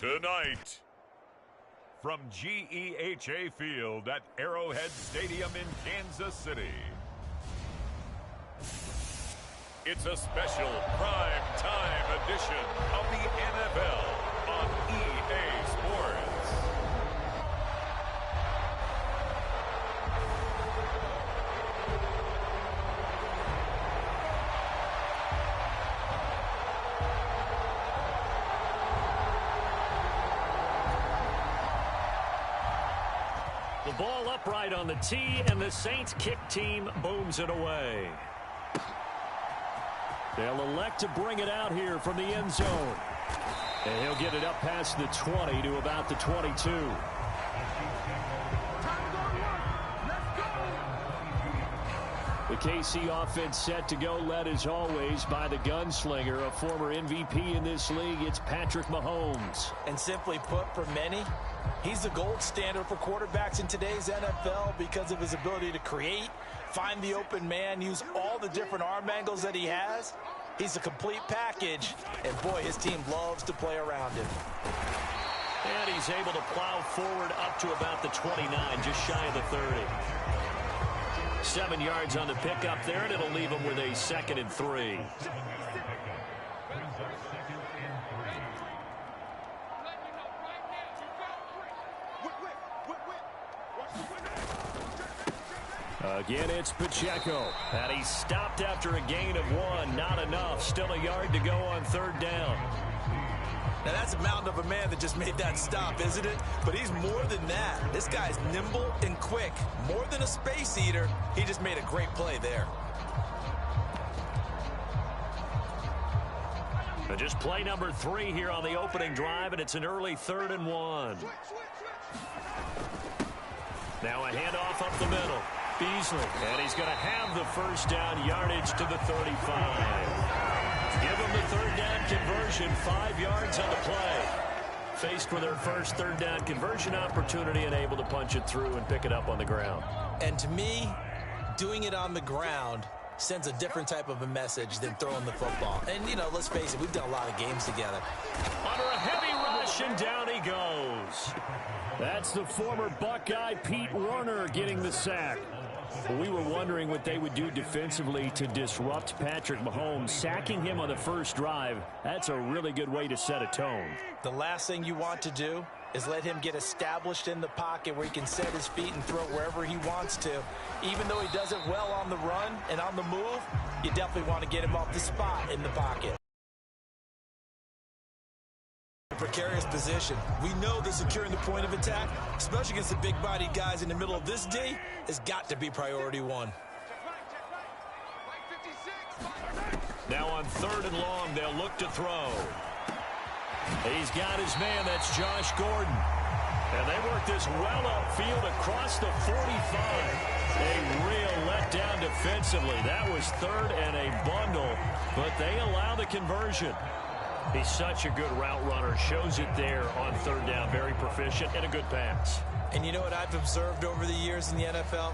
Tonight, from GEHA Field at Arrowhead Stadium in Kansas City, it's a special prime time edition of the NFL on EA Sports. The ball upright on the tee, and the Saints kick team booms it away. They'll elect to bring it out here from the end zone. And he'll get it up past the 20 to about the 22. The KC offense set to go, led as always by the gunslinger, a former MVP in this league. It's Patrick Mahomes. And simply put, for many, he's the gold standard for quarterbacks in today's NFL because of his ability to create, find the open man, use all the different arm angles that he has. He's a complete package, and boy, his team loves to play around him. And he's able to plow forward up to about the 29, just shy of the 30. 7 yards on the pickup there, and it'll leave him with a 2nd and 3. Again, it's Pacheco. And he's stopped after a gain of 1. Not enough. Still a yard to go on 3rd down. Now, that's a mountain of a man that just made that stop, isn't it? But he's more than that. This guy's nimble and quick. More than a space eater, he just made a great play there. And just play number 3 here on the opening drive, and it's an early 3rd and 1. Now a handoff up the middle. Beasley, and he's going to have the 1st down yardage to the 35. Give him the 3rd down conversion, 5 yards on the play. Faced with their first 3rd down conversion opportunity and able to punch it through and pick it up on the ground. And to me, doing it on the ground sends a different type of a message than throwing the football. And, you know, let's face it, we've done a lot of games together. Under a heavy rush, and down he goes. That's the former Buckeye Pete Werner getting the sack. We were wondering what they would do defensively to disrupt Patrick Mahomes. Sacking him on the first drive, that's a really good way to set a tone. The last thing you want to do is let him get established in the pocket where he can set his feet and throw wherever he wants to. Even though he does it well on the run and on the move, you definitely want to get him off the spot in the pocket. Precarious position. We know that securing the point of attack, especially against the big-bodied guys in the middle of this D, has got to be priority 1. Now on 3rd and long, they'll look to throw. He's got his man. That's Josh Gordon. And they work this well upfield across the 45. A real letdown defensively. That was 3rd and a bundle, but they allow the conversion. He's such a good route runner. Shows it there on 3rd down. Very proficient and a good pass. And you know what I've observed over the years in the NFL?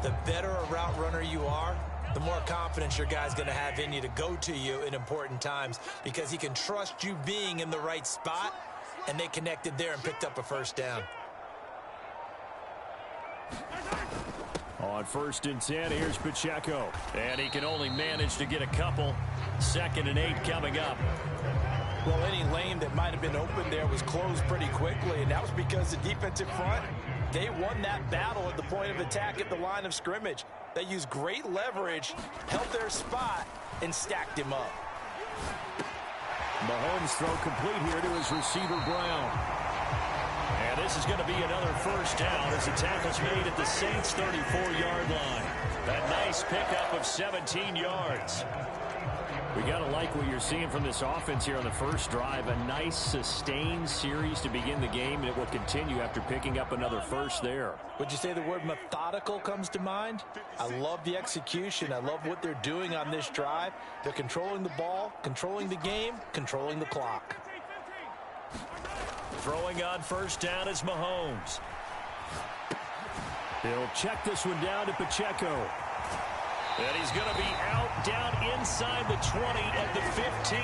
The better a route runner you are, the more confidence your guy's going to have in you to go to you in important times because he can trust you being in the right spot, and they connected there and picked up a 1st down. On 1st and 10, here's Pacheco. And he can only manage to get a couple. 2nd and 8 coming up. Well, any lane that might have been open there was closed pretty quickly, and that was because the defensive front, they won that battle at the point of attack at the line of scrimmage. They used great leverage, held their spot, and stacked him up. Mahomes throw complete here to his receiver, Brown. And this is going to be another 1st down as the tackle's made at the Saints' 34-yard line. That nice pickup of 17 yards. We got to like what you're seeing from this offense here on the first drive. A nice sustained series to begin the game, and it will continue after picking up another first there. Would you say the word methodical comes to mind? I love the execution. I love what they're doing on this drive. They're controlling the ball, controlling the game, controlling the clock. Throwing on 1st down is Mahomes. He'll check this one down to Pacheco. And he's going to be out down inside the 20 at the 15.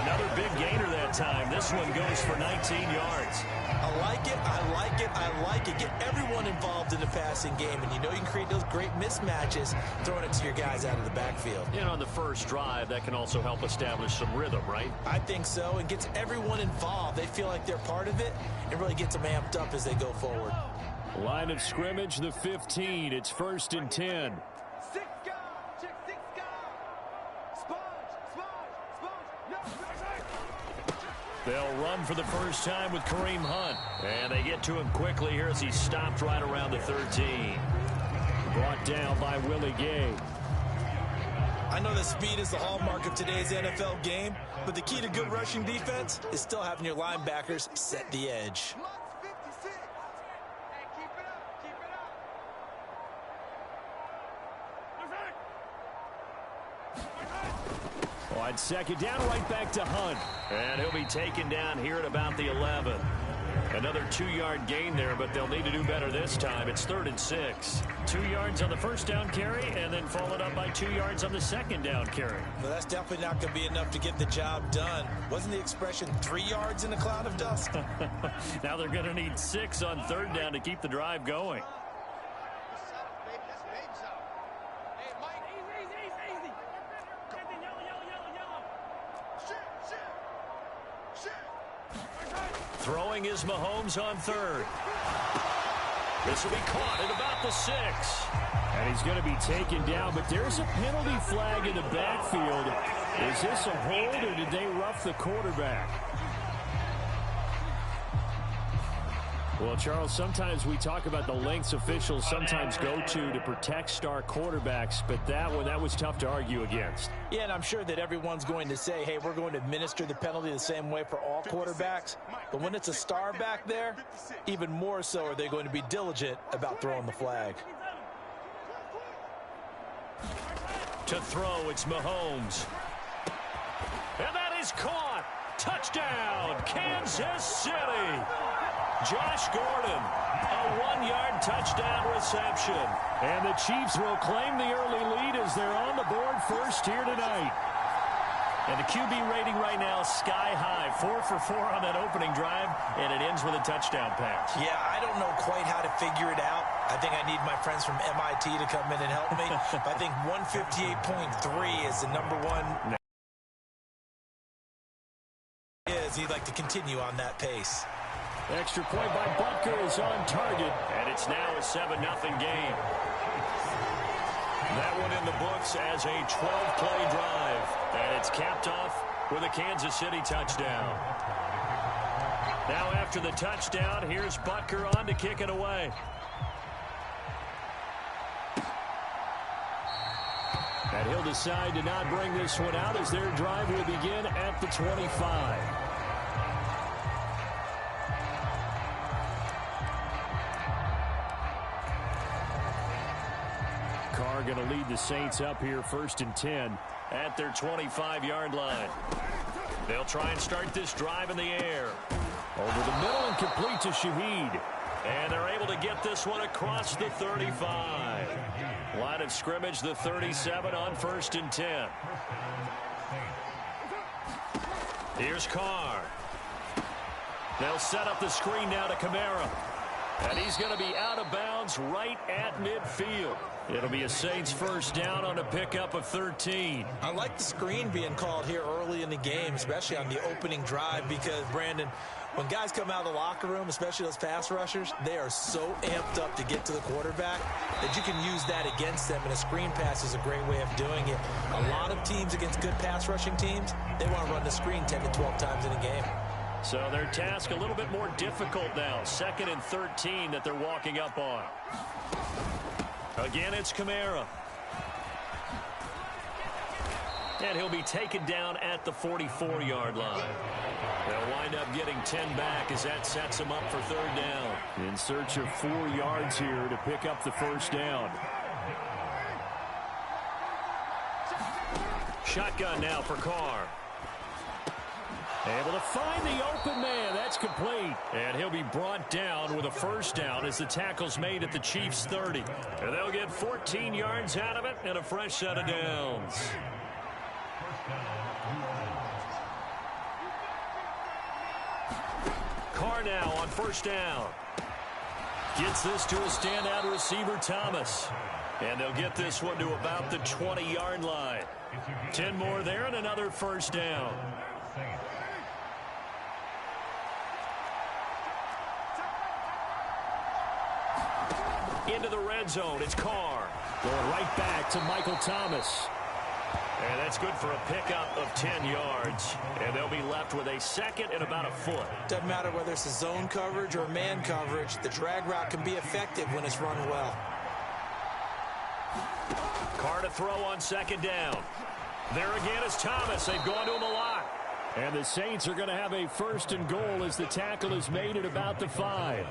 Another big gainer that time. This one goes for 19 yards. I like it, I like it, I like it. Get everyone involved in the passing game, and you know you can create those great mismatches throwing it to your guys out of the backfield. And on the first drive, that can also help establish some rhythm, right? I think so, and gets everyone involved. They feel like they're part of it, and really gets them amped up as they go forward. Line of scrimmage, the 15. It's 1st and 10. They'll run for the first time with Kareem Hunt. And they get to him quickly here as he stopped right around the 13. Brought down by Willie Gay. I know that speed is the hallmark of today's NFL game, but the key to good rushing defense is still having your linebackers set the edge. On 2nd down, right back to Hunt. And he'll be taken down here at about the 11. Another 2-yard gain there, but they'll need to do better this time. It's 3rd and 6. 2 yards on the first down carry, and then followed up by 2 yards on the second down carry. Well, that's definitely not going to be enough to get the job done. Wasn't the expression 3 yards in a cloud of dust? Now they're going to need 6 on 3rd down to keep the drive going. Throwing is Mahomes on 3rd. This will be caught at about the 6. And he's going to be taken down, but there's a penalty flag in the backfield. Is this a hold, or did they rough the quarterback? Well, Charles, sometimes we talk about the lengths officials sometimes go to protect star quarterbacks, but that was tough to argue against. Yeah, and I'm sure that everyone's going to say, hey, we're going to administer the penalty the same way for all quarterbacks. But when it's a star back there, even more so are they going to be diligent about throwing the flag. To throw, it's Mahomes. And that is caught. Touchdown, Kansas City. Josh Gordon, a 1-yard touchdown reception. And the Chiefs will claim the early lead as they're on the board first here tonight. And the QB rating right now sky high. 4 for 4 on that opening drive, and it ends with a touchdown pass. Yeah, I don't know quite how to figure it out. I think I need my friends from MIT to come in and help me. But I think 158.3 is the number one. He'd like to continue on that pace. Extra point by Butker is on target, and it's now a 7-0 game. That one in the books as a 12-play drive, and it's capped off with a Kansas City touchdown. Now after the touchdown, here's Butker on to kick it away. And he'll decide to not bring this one out as their drive will begin at the 25. Carr going to lead the Saints up here 1st and 10 at their 25-yard line. They'll try and start this drive in the air. Over the middle and complete to Shaheed. And they're able to get this one across the 35. Line of scrimmage, the 37 on 1st and 10. Here's Carr. They'll set up the screen now to Kamara. And he's going to be out of bounds right at midfield. It'll be a Saints first down on a pickup of 13. I like the screen being called here early in the game, especially on the opening drive, because, Brandon, when guys come out of the locker room, especially those pass rushers, they are so amped up to get to the quarterback that you can use that against them, and a screen pass is a great way of doing it. A lot of teams against good pass rushing teams, they want to run the screen 10 to 12 times in a game. So their task a little bit more difficult now. 2nd and 13 that they're walking up on. Again, it's Kamara. And he'll be taken down at the 44-yard line. They'll wind up getting 10 back as that sets them up for 3rd down. In search of 4 yards here to pick up the first down. Shotgun now for Carr. Able to find the open man. That's complete. And he'll be brought down with a first down as the tackle's made at the Chiefs' 30. And they'll get 14 yards out of it and a fresh set of downs. are now on first down. Gets this to a standout receiver, Thomas. And they'll get this one to about the 20-yard line. 10 more there and another first down. Into the red zone, it's Carr. Going right back to Michael Thomas. And that's good for a pickup of 10 yards. And they'll be left with a second and about a foot. Doesn't matter whether it's a zone coverage or man coverage. The drag route can be effective when it's run well. Carr to throw on second down. There again is Thomas. They've gone to him a lot. And the Saints are going to have a first and goal as the tackle is made at about the 5.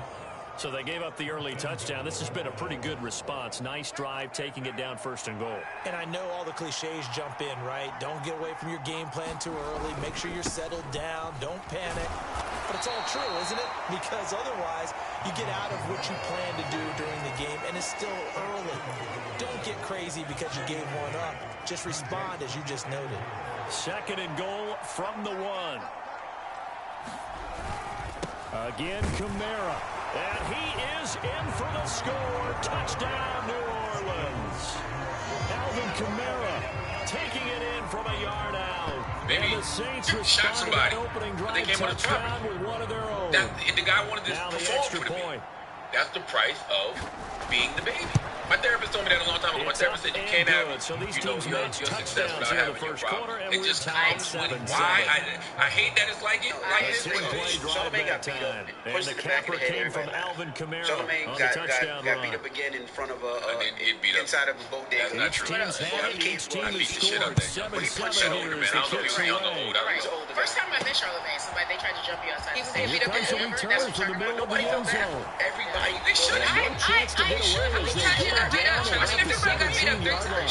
So they gave up the early touchdown. This has been a pretty good response. Nice drive, taking it down first and goal. And I know all the cliches jump in, right? Don't get away from your game plan too early. Make sure you're settled down. Don't panic. But it's all true, isn't it? Because otherwise, you get out of what you plan to do during the game, and it's still early. Don't get crazy because you gave one up. Just respond as you just noted. Second and goal from the 1. Again, Kamara. And he is in for the score. Touchdown, New Orleans. Alvin Kamara taking it in from a yard out. Maybe and the Saints shot somebody. Opening drive They came on the touchdown with one of their own. The guy wanted this now the perform extra for the point. That's the price of being the baby. My therapist told me that a long time ago. My therapist said you can't have so these your success without having your problem. It just comes with why. I hate that it's like it. Like this. Charlamagne got beat up. Pushed in the back of the head. From Alvin Kamara. Charlamagne got beat up again in front of inside of a boat. That's not true. Each team I beat the has shit out scored that. But he 7-7 punched that older man. I don't know if he was young or old. First time I met Charlamagne, they tried to jump you outside. He was getting beat up in Comes a return from the middle of the end zone. Everybody, they should have. One chance to get away as they get down at the 17-yard line.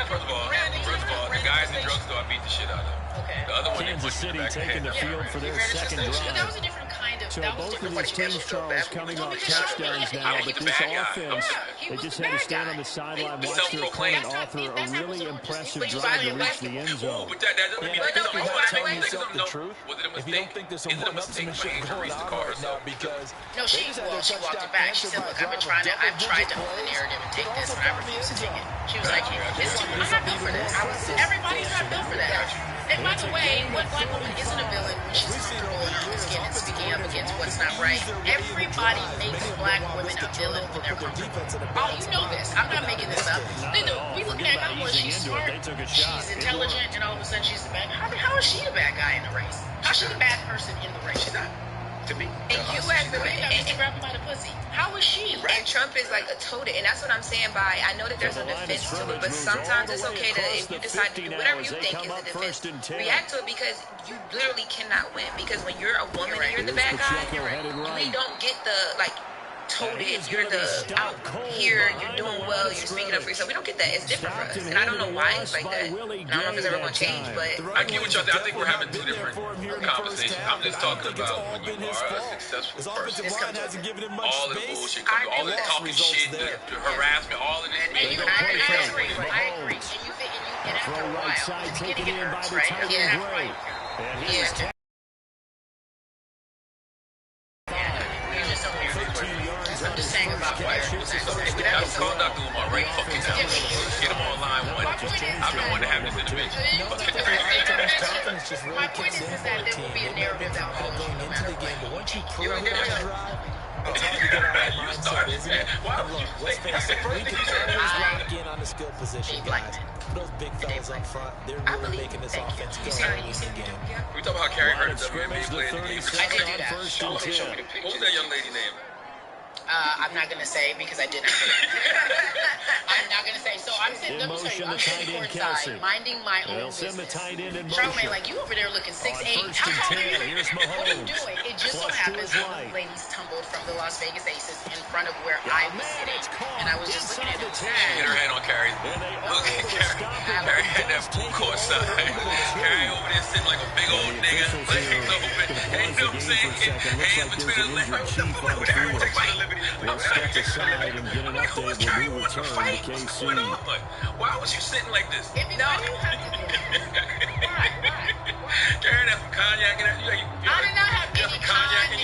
First of all, the guys in the drugstore, I beat the shit out of them. Okay. The other one, they Kansas pushed me City back taking the ahead. field for their second But that drive. was a different kind of. So That was both of different. these teams, Charles, coming off touchdowns now, but this offense, they just had to stand on the sideline, watch their opponent author a really impressive drive to reach the end zone. But that doesn't mean You're not telling it's yourself the truth if you don't think there's some one-upsmanship going on right now, because No, she walked it back. She said, "Look, I've tried to hold the narrative and take this, and I refuse to take it." She was like, "I'm not built for this. Everybody's not built for that." And by the way, what black woman isn't a villain when she's comfortable in her own skin and speaking up against what's not right? Everybody makes black women a villain when they're comfortable. Oh, you know this. I'm not making this up. We looking at her, well, she's smart, she's intelligent, and all of a sudden she's the bad guy. How is she the bad guy in the race? How's she the bad person in the race? She's not. To me, and you as the and grab him by the pussy. How is she? Right. And Trump is like a total, and that's what I'm saying by, I know that there's a defense to it, but sometimes it's okay to, if you decide to do whatever you think is a defense, react to it, because you literally cannot win. Because when you're a woman and you're the bad guy, we don't get the, like, totally, if you're the out here, you're doing well, you're speaking up for yourself. We don't get that. It's different for us. And I don't know why it's like that. I don't know if it's ever going to change, but I get what y'all think. I think we're having two different conversations. I'm just talking about when you are a successful person. All of the bullshit comes, all the talking shit, the harassment, all of this. And you, I agree. And after a while, you're beginning to get nerves, right? Yeah, that's right. Yeah. I'm just saying about why. That's called Dr. Umar right fucking now. Get him on line one. I've been wanting to have this intervention. My point is that there will be a narrative that will going into the game, but once you prove it on the drive, it's hard to get out of that mindset, isn't it? Look, let's face it, we can always lock in on the skill position, guys. Those big fellas up front, they're really making this offense go in the game. We talk about how Carrie Hurd is WNBA player. I did do that. What was that young lady name? I'm not going to say because I did not say it. I'm not going to say. So I'm sitting, let me tell you, I'm sitting courtside, minding my own business. Charlamagne, like, you over there looking 6'8". How tall are you? What are you doing? It just so happens that the ladies tumbled from the Las Vegas Aces in front of where I was sitting. And I was just looking at them. She hit her head on Carrie's boot. Look at Carrie. Carrie had that boot courtside. Carrie over there sitting like a big old nigga. Legs open. You know what I'm saying? Hands between her legs. What the fuck would Carrie take my liberty? We'll step aside and get an update when we return to KC. Why was you sitting like this? No, you have to do it. Why? Carrying that some cognac in that? I did not have any cognac.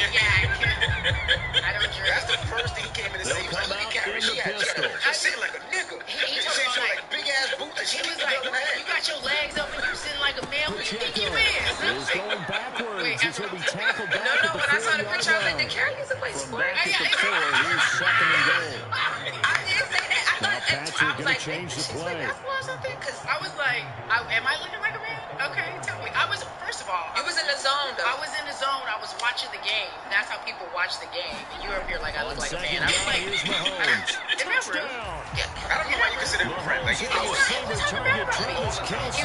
I used to play From sports. back at the 4, here's second and goal. I didn't say that. I Now thought Patrick going to like, change the she's play. like basketball or something? Because I was like, am I looking like a man? Okay, tell me. I was, first of all, you was in the zone, though. I was in the zone. I was watching the game. That's how people watch the game. And you're up here like I look like a man. I was like, Here's Mahomes. remember? I don't know why you consider him a friend. Like, He was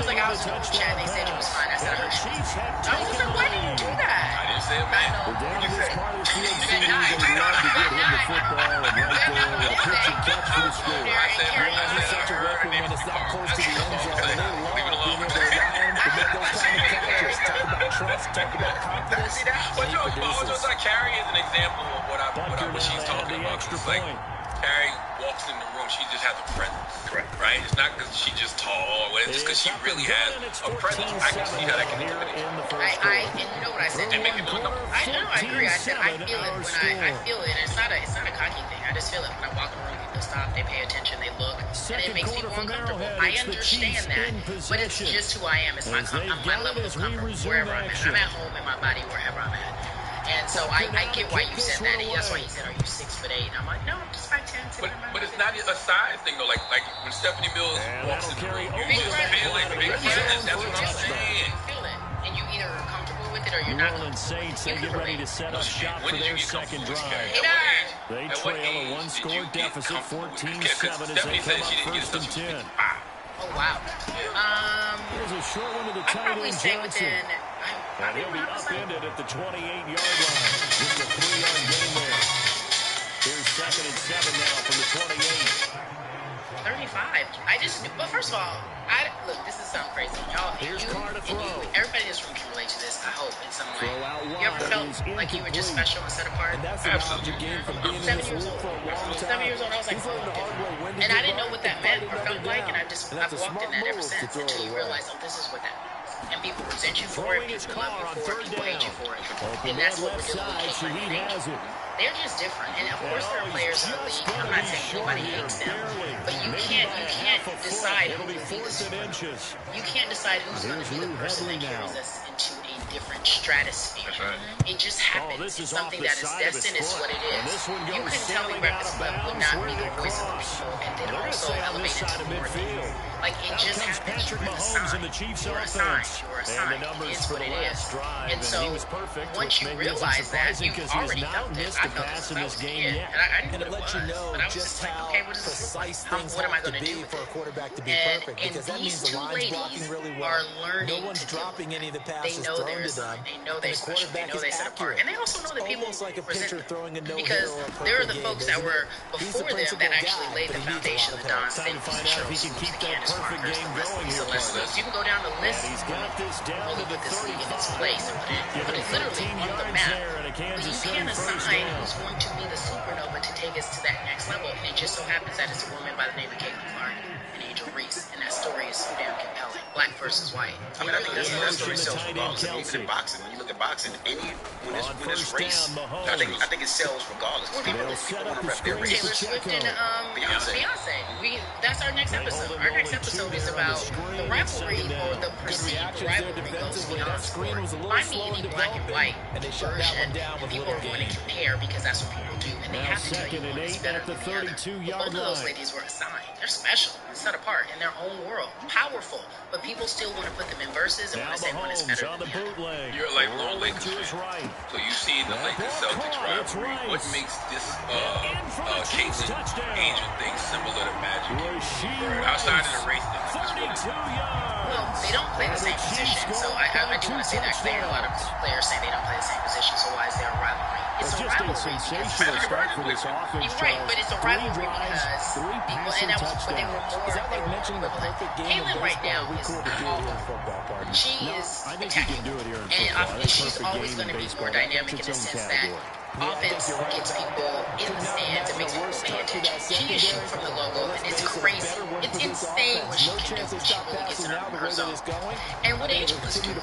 like, I was in the group chat and they said you was fine. I said, I was like, why did you do that? I didn't say a man. We're down to this part of the field series, and we love to get him the football, and right there with a pitch and catch for the score. He's such a weapon when it's that close to the end zone. They love being able to rely on him to make those kind of catches. Talk about trust, talk about confidence. See that? But yo, Carrie is an example of what she's talking about. It's like Carrie walks in the room, she just has a presence. Correct. Right? It's not because she's just tall or whatever, it's because she really has a presence. I can see how that can intimidate you. And you know what I said? And make it look uncomfortable. I agree. I said I feel it when I feel it. It's not a cocky thing. I just feel it when I walk in the room. People stop, they pay attention, they look, and it makes people uncomfortable. I understand that, but it's just who I am. It's my level of comfort wherever I'm at. I'm at home in my body wherever I'm at. And so I get why you said that. And that's why you said, "Are you 6'8"?" And I'm like, "No, I'm just 5'10". But it's not a size thing though. Like when Stephanie Mills walks in the room, you feel like big presence. That's what I'm saying. You feel it, and you either are comfortable with it or you're not. New Orleans Saints, they get ready to set up shop for their second drive. They trail a one-score deficit, 14-7 as they come up first and 10. Oh wow. Here's a short one to the tight end Johnson. And he'll be upended at the 28-yard line. Just a 3-yard gain there. Here's second and 7 now from the 28. 35. But first of all, look, this is sound crazy. Y'all, Here's Carr to throw. Everybody in this room can relate to this, I hope, in some way. Throw out wide. You ever felt like you were just special and set apart? And that's an object game from being in this league for a long time. 7 years old, I was like, and I didn't know what that meant or felt like, and I've walked in that ever since until you realize, oh, this is what that means. And people resent you for it, people love you for it, people hate you for it. And that's what we're dealing with Caitlin. They're just different. And of course there are players in the league. I'm not saying nobody hates them. But you can't decide who will be the super. You can't decide who's going to be the person that carries us into a different stratosphere. It just happens. It's something that is destined. It's what it is. You can tell me Breakfast Club would not be the voice of the people and then also elevate it to more things. Like, it just happens. You're assigned. You're assigned. You're assigned. It is what it is. And so, once you realize that, you've already felt it. I felt this when I was a kid. And I knew what it was. But I was just like, okay, what does this look like? What am I going to do with for a quarterback to be and, perfect? And because that means these the two line's blocking ladies really well. are learning no one's to dropping any of the they passes know thrown they're to them. assigned. They know they're special. They know they set apart. And they also know that people almost like a pitcher throwing a no-hitter because or a there are perfect the game, folks that isn't were it? He's before the them that actually guy, laid the but he needs a foundation lot of the Don help. Time to find out if he can keep that perfect game going here. You can go down the list. And he's got this down to the this league in its 35. place and put it literally on the map. But you can't assign who's going to be the supernova to take us to that next level. And it just so happens that it's a woman by the name of Caitlin Clark and Angel Reese. And that story is so damn compelling. Black versus white. I mean, I think that story sells regardless. I mean, even in boxing, when you look at boxing, when it's race, I think it sells regardless. People want to rep their race. Taylor Swift and Beyonce. That's our next episode. Our next episode is about the rivalry or the perceived rivalry goes beyond sport. Find me any black and white version, and people are going to compare because that's what people do, and they have to tell you one is better than the other. But both of those ladies were assigned. They're special, set apart in their own world, powerful, but people still want to put them in verses and want to say one is better than the other. You're like Lone Lakers fan, so you see the Lakers-Celtics rivalry. What makes this Caitlin Angel thing similar to Magic? Outside of the race thing, well, they don't play the same position, so I do want to say that. Because there are a lot of players saying they don't play the same position, so why is there a rivalry? It's a rivalry because you're right, but it's a rivalry because people, and that was, but they were more. Caitlin right now is she is attacking, and she's always going to be more dynamic in the sense that offense gets people in the stands and makes people pay attention. She is shooting from the logo, and it's crazy. It's insane what she can do when she really gets in her zone. And what Angel is doing,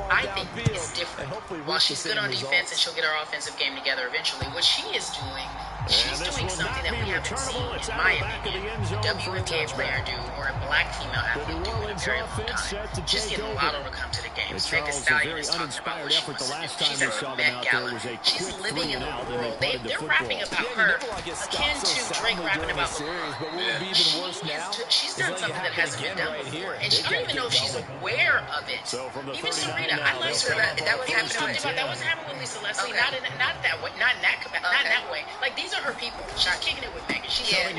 I think, is different. While she's good on defense and she'll get her offensive game together eventually, what she is doing she's doing something that we haven't seen, in my opinion, a WNBA player do or a black female athlete do in a very long time. She's getting Lotto to come to the games. Megan Stallion is talking about what she wants to do. She's at the Met Gala. She's living in the world. They're rapping about her akin to Drake rapping about LeBron. She's done something that hasn't been done before, and I don't even know if she's aware of it. Even Serena, I love Serena. That was happening with Lisa Leslie, not that way, not in that way. Like, these are her people. She's kicking it with Megan.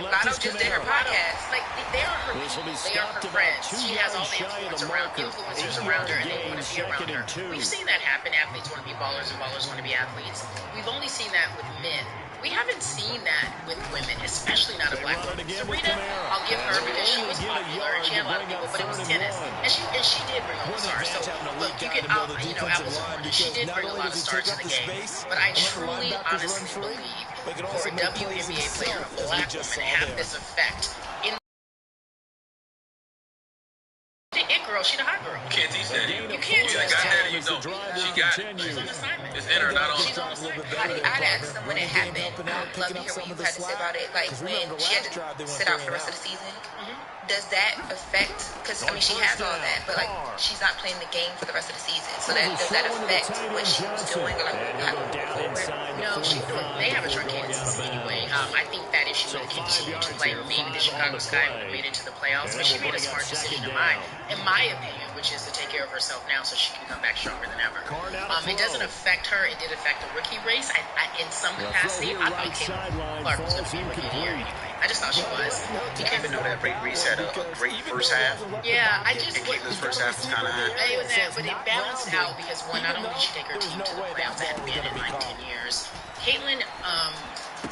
Lotto just did her podcast. Like, they are her people. They are her friends. She has all the influencers around her, and they want to be around her. We've seen that happen. Athletes want to be ballers, and ballers want to be athletes. We've only seen that with men. We haven't seen that with women, especially not a black woman. Serena, I'll give her because she was popular and she had a lot of people, but it was tennis, and she did bring all the stars. So look, you can apples and oranges. She did bring a lot of stars to the game, but I truly, honestly believe for a WNBA player, a black woman, to have this effect in it girl, she the hot girl. You can't teach that. You can't teach that. Got that and you don't. She got it. She's on assignment. It's in her, not on. She's on assignment. I'd ask them when it happened. I'd love to hear what you had to say about it. Like, when she had to sit out for the rest of the season. Does that affect, because, I mean, she has all that, but, like, she's not playing the game for the rest of the season. So does that affect what she was doing? Or, like, no, they have a truncated season anyway. I think that if she would have continued to play, maybe the Chicago Sky would have made it to the playoffs, but she made a smart decision in my opinion, which is to take care of herself now so she can come back stronger than ever. It doesn't affect her. It did affect the rookie race. In some capacity, I thought Caitlin Clark was going to be rookie of the year anyway. I just thought she was. You can't even know that Ray Reese had a great first half. Yeah, I just... And Caitlin's first half was kind of high. It was that, but it balanced out because, one, not only did she take her team to the playoffs, that hadn't been in like 10 years. Caitlin,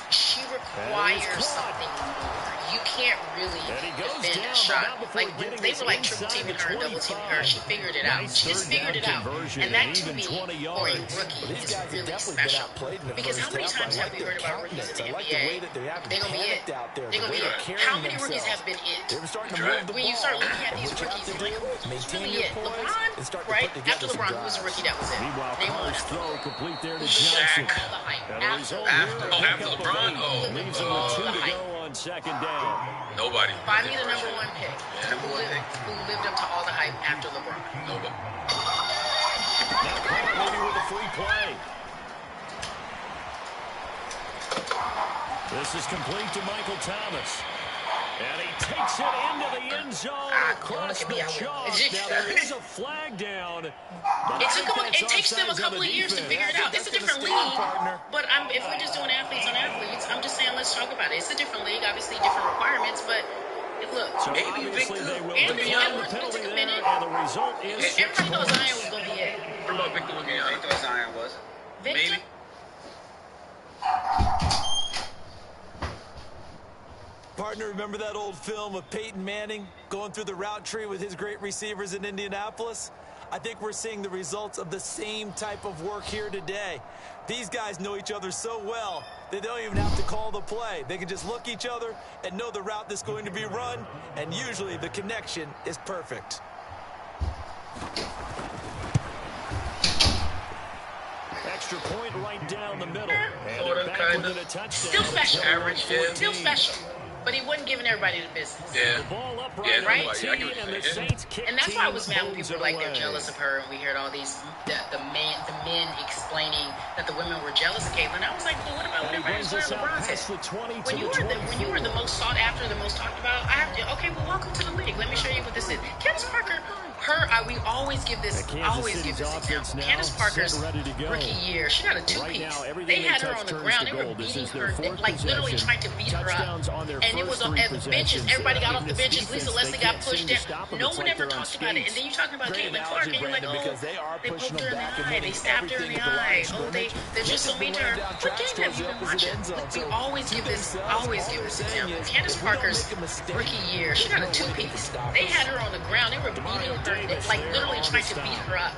she requires something more. You can't really defend a shot. Like, when they were like triple teaming her and double teaming her, she figured it out. She just figured it out. And that, to me, for a rookie, is really special. Because how many times have we heard about rookies in the NBA? They're going to be it. They're going to be it. How many rookies have been it? When you start looking at these rookies, you're like, who's really it? LeBron, right? After LeBron, who was a rookie that was it? Name one. Shaq. After LeBron? Leaves him with 2 to go on second down. Nobody. Find me the number one pick who lived up to all the hype after LeBron. Nobody. Now Carter maybe with a free play. This is complete to Michael Thomas. And he takes it into the end zone across the chalk. Now there is a flag down. It takes them a couple of years to figure it out. It's a different league, but if we're just doing athletes on athletes, I'm just saying let's talk about it. It's a different league, obviously different requirements, but look, so maybe Victor will Anthony Edwards will take a minute. And the result is everybody knows Zion was going to be it. What about Victor Wembanyama? I thought Zion was. Victor? Maybe. Partner, remember that old film of Peyton Manning going through the route tree with his great receivers in Indianapolis? I think we're seeing the results of the same type of work here today. These guys know each other so well that they don't even have to call the play. They can just look each other and know the route that's going to be run, and usually the connection is perfect. extra point right down the middle. And Sort of, kind of. Still special. Average, yeah. Still special. But he wasn't giving everybody the business. Yeah. Yeah, right? And that's why I was mad when people were like, they're jealous of her, and we heard all these, the men explaining that the women were jealous of Caitlin. I was like, well, what about when everybody's wearing LeBron's head? When you were the most sought after, the most talked about, I have to, okay, well, welcome to the league. Let me show you what this is. Candace Parker, we always give this example. Candace Parker's rookie year, she got a two-piece. They had her on the ground. They were beating her, like literally trying to beat her up. And it was on the benches. Everybody got off the benches. Lisa Leslie got pushed down. No one ever talked about it. And then you're talking about Caitlin Clark, and you're like, oh, they poked her in the eye. They stabbed her in the eye. Oh, they're just so mean to her. What game have you been watching? We always give this example. Candace Parker's rookie year, she got a two-piece. They had her on the ground. They were beating her, like literally trying to beat her up.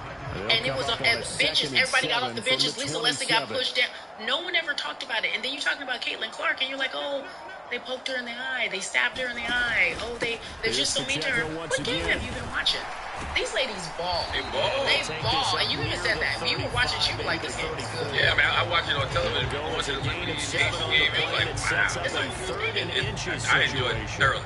And it was on benches. Everybody got off the benches. Lisa Leslie got pushed down. No one ever talked about it. And then you're talking about Caitlin Clark, and you're like, oh, they poked her in the eye. They stabbed her in the eye. Oh, they're just so mean to her. What game have you been watching? These ladies ball. They ball. They ball. And you even said that. When you were watching, you were like, this game is good. Yeah, I mean, I watch it on television. But going to the Asian game, it was like, wow. It's like I enjoy it thoroughly.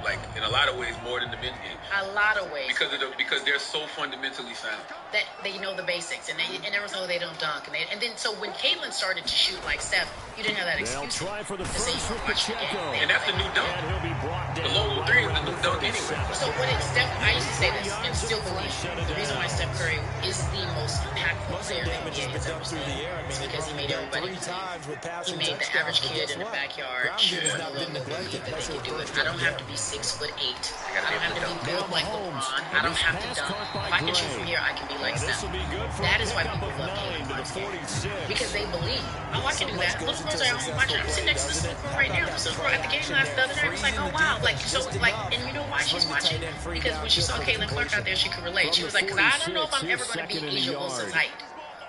Like, in a lot of ways, more than the men's game. A lot of ways. Because they're so fundamentally sound. That they know the basics, and everyone's know they don't dunk. And then, so when Caitlin started to shoot like Steph, you didn't have that excuse. They'll try for the to say first you with watched the game. Pacheco. And that's the new dunk. And he'll be brought down. The low three is the new dunk anyway. So what it Steph, I used to say this and still believe the reason why Steph Curry is the most impactful player in the NBA has ever seen is because he made everybody believe. He made the average kid in the backyard shoot a little believe that they could do it. I don't have to be 6'8". I don't have to be built like LeBron. I don't have to dunk. If I can shoot from here, I can be like Steph. That is why people love Caitlin Clark, because they believe. Oh, I can do that. Little girls at home watching. I'm sitting next to this little girl right now. This little girl at the game the other night was like, oh wow, like so, like, and you know why she's watching? Because when she saw Caitlin Clark out there, she could relate. She was like, because I don't know if I'm ever going to be A'ja Wilson's height.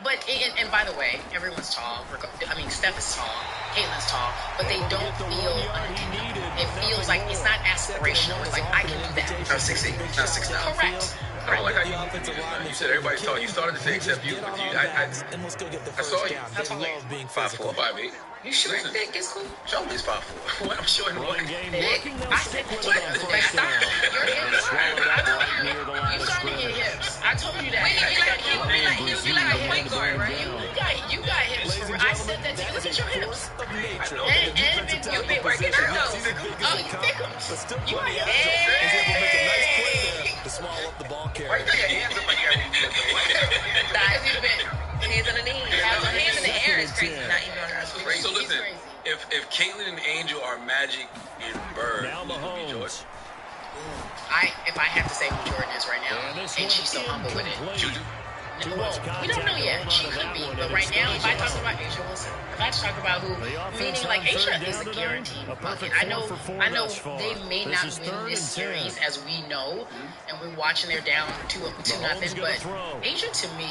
But, and by the way, everyone's tall. I mean, Steph is tall, Caitlin's tall, but they don't feel unattainable. It feels like it's not aspirational. It's like, I can do that. Not 6'8", not 6'9". Correct. I don't like how you said everybody's tall. You started to say except you, but I saw you. How tall are you? 5'4", 5'8". You sure it's thick? It's cool. Show me 5'4". What I'm showing what? Thick? I said, what? Your hips. I told you starting to get hips. I told you that. You got a point guard, right? You got hips. I said that to you. Look at your hips. And you've been working out. Oh, you thick ones. You got your To small up the ball carrier. Why you got your hands up like that? Thighs, you've been hands on the knees. Hands in the air is crazy. Not even on our sweet. So listen, if Caitlin and Angel are Magic and Bird, Now Mahomes. If I have to say who Jordan is right now, and she's so humble with it. Juju. Well, we don't know yet. She could be, but right now, if I talk about A'ja Wilson, if I talk about who, meaning like A'ja is a guaranteed bucket. I know they may not win this series as we know, and we're watching they're down 2-0, but A'ja to me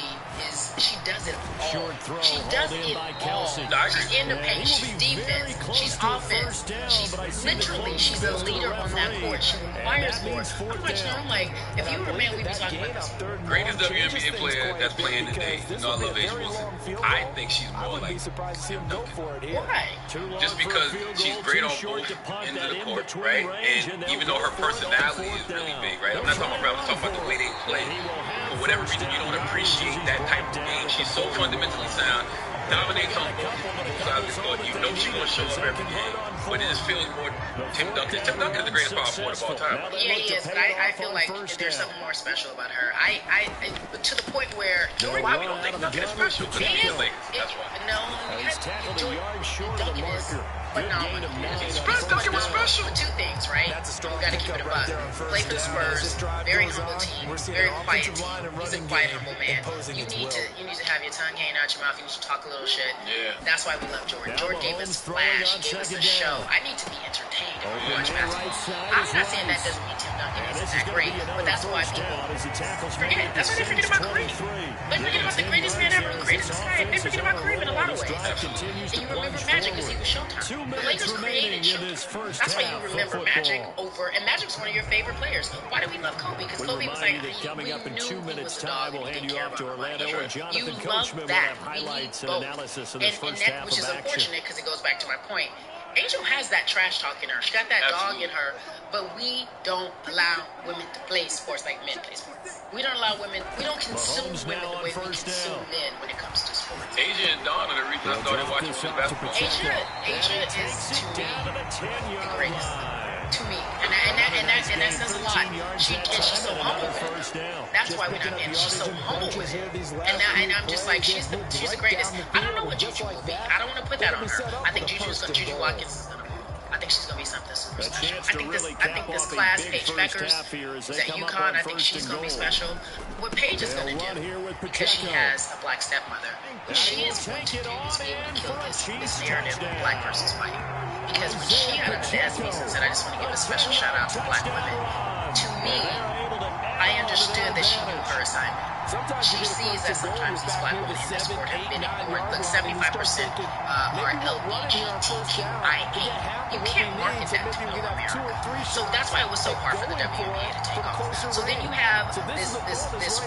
is she does it all. She does it all. She's in the paint. She's defense. She's offense. She's a leader on that court. She requires more. I'm watching her. I'm like, if you were a man, we'd be talking about this. Greatest WNBA player that's playing today. You know, I love A'ja Wilson. I think she's more like Tim Duncan. Why? Just because she's great on both ends of the court, right? And even though her personality is really big, right? I'm not talking about the way they play. For whatever reason, you don't appreciate that type of game. She's so fundamentally sound. Dominates on both sides of the court. You know she's going to show up every game. But it just feels more Tim Duncan. Tim Duncan is the greatest power forward of all time. Yeah, he is, but I feel like there's something more special about her. I to the point where Why we don't think Duncan is special? Because he is Lakers. That's why. No, Duncan is phenomenal. Duncan was special. Two things, right? You got to keep it above. Play for the Spurs, very humble team, very quiet team. He's a quiet, humble man. You need to have your tongue hanging out your mouth. You need to talk a little shit. Yeah. That's why we love Jordan. Jordan gave us flash. He gave us a show. I need to be entertained if we watch basketball. I'm not saying that doesn't mean Tim Duncan isn't that great, but that's why people forget. That's why they forget about Kareem. They forget about the greatest man ever, the greatest guy. They forget about Kareem in a lot of ways. And you remember Magic because he was Showtime. The Lakers created Showtime. That's why you remember Magic over, and Magic's one of your favorite players. Why do we love Kobe? Because Kobe was like, coming up in 2 minutes time, we'll hand you off to Orlando and you Jonathan love Coachman will that. have highlights and analysis of and this first that, half which of is action. unfortunate because it goes back to my point. Angel has that trash talk in her. She got that dog in her, but we don't allow women to play sports like men play sports. We don't allow women, we don't consume women the way we consume men when it comes to sports. A'ja and Dawn are the reason I started watching women's basketball. A'ja is, to me, the greatest. To me. And that says a lot. She's so humble with it. That's why we're not getting. She's so humble with it. And I'm just like, she's the greatest. I don't know what Juju will be. I don't want to put that on her. I think Juju Watkins is going to be. I think she's going to be something super special. I think this class, Paige Beckers, who's at UConn, I think she's going to be special. What Paige is going to do, because she has a black stepmother, what she is going to do is be able to kill this narrative of black versus white. Because when she got into the ESPYs and said, I just want to give a special shout out to black women, to me, I understood that she knew her assignment. She sees that sometimes these black women in this sport have been ignored. Look, 75% are LGBTQIA. You can't market that to North America. So that's why it was so hard for the WNBA to take off. So then you have this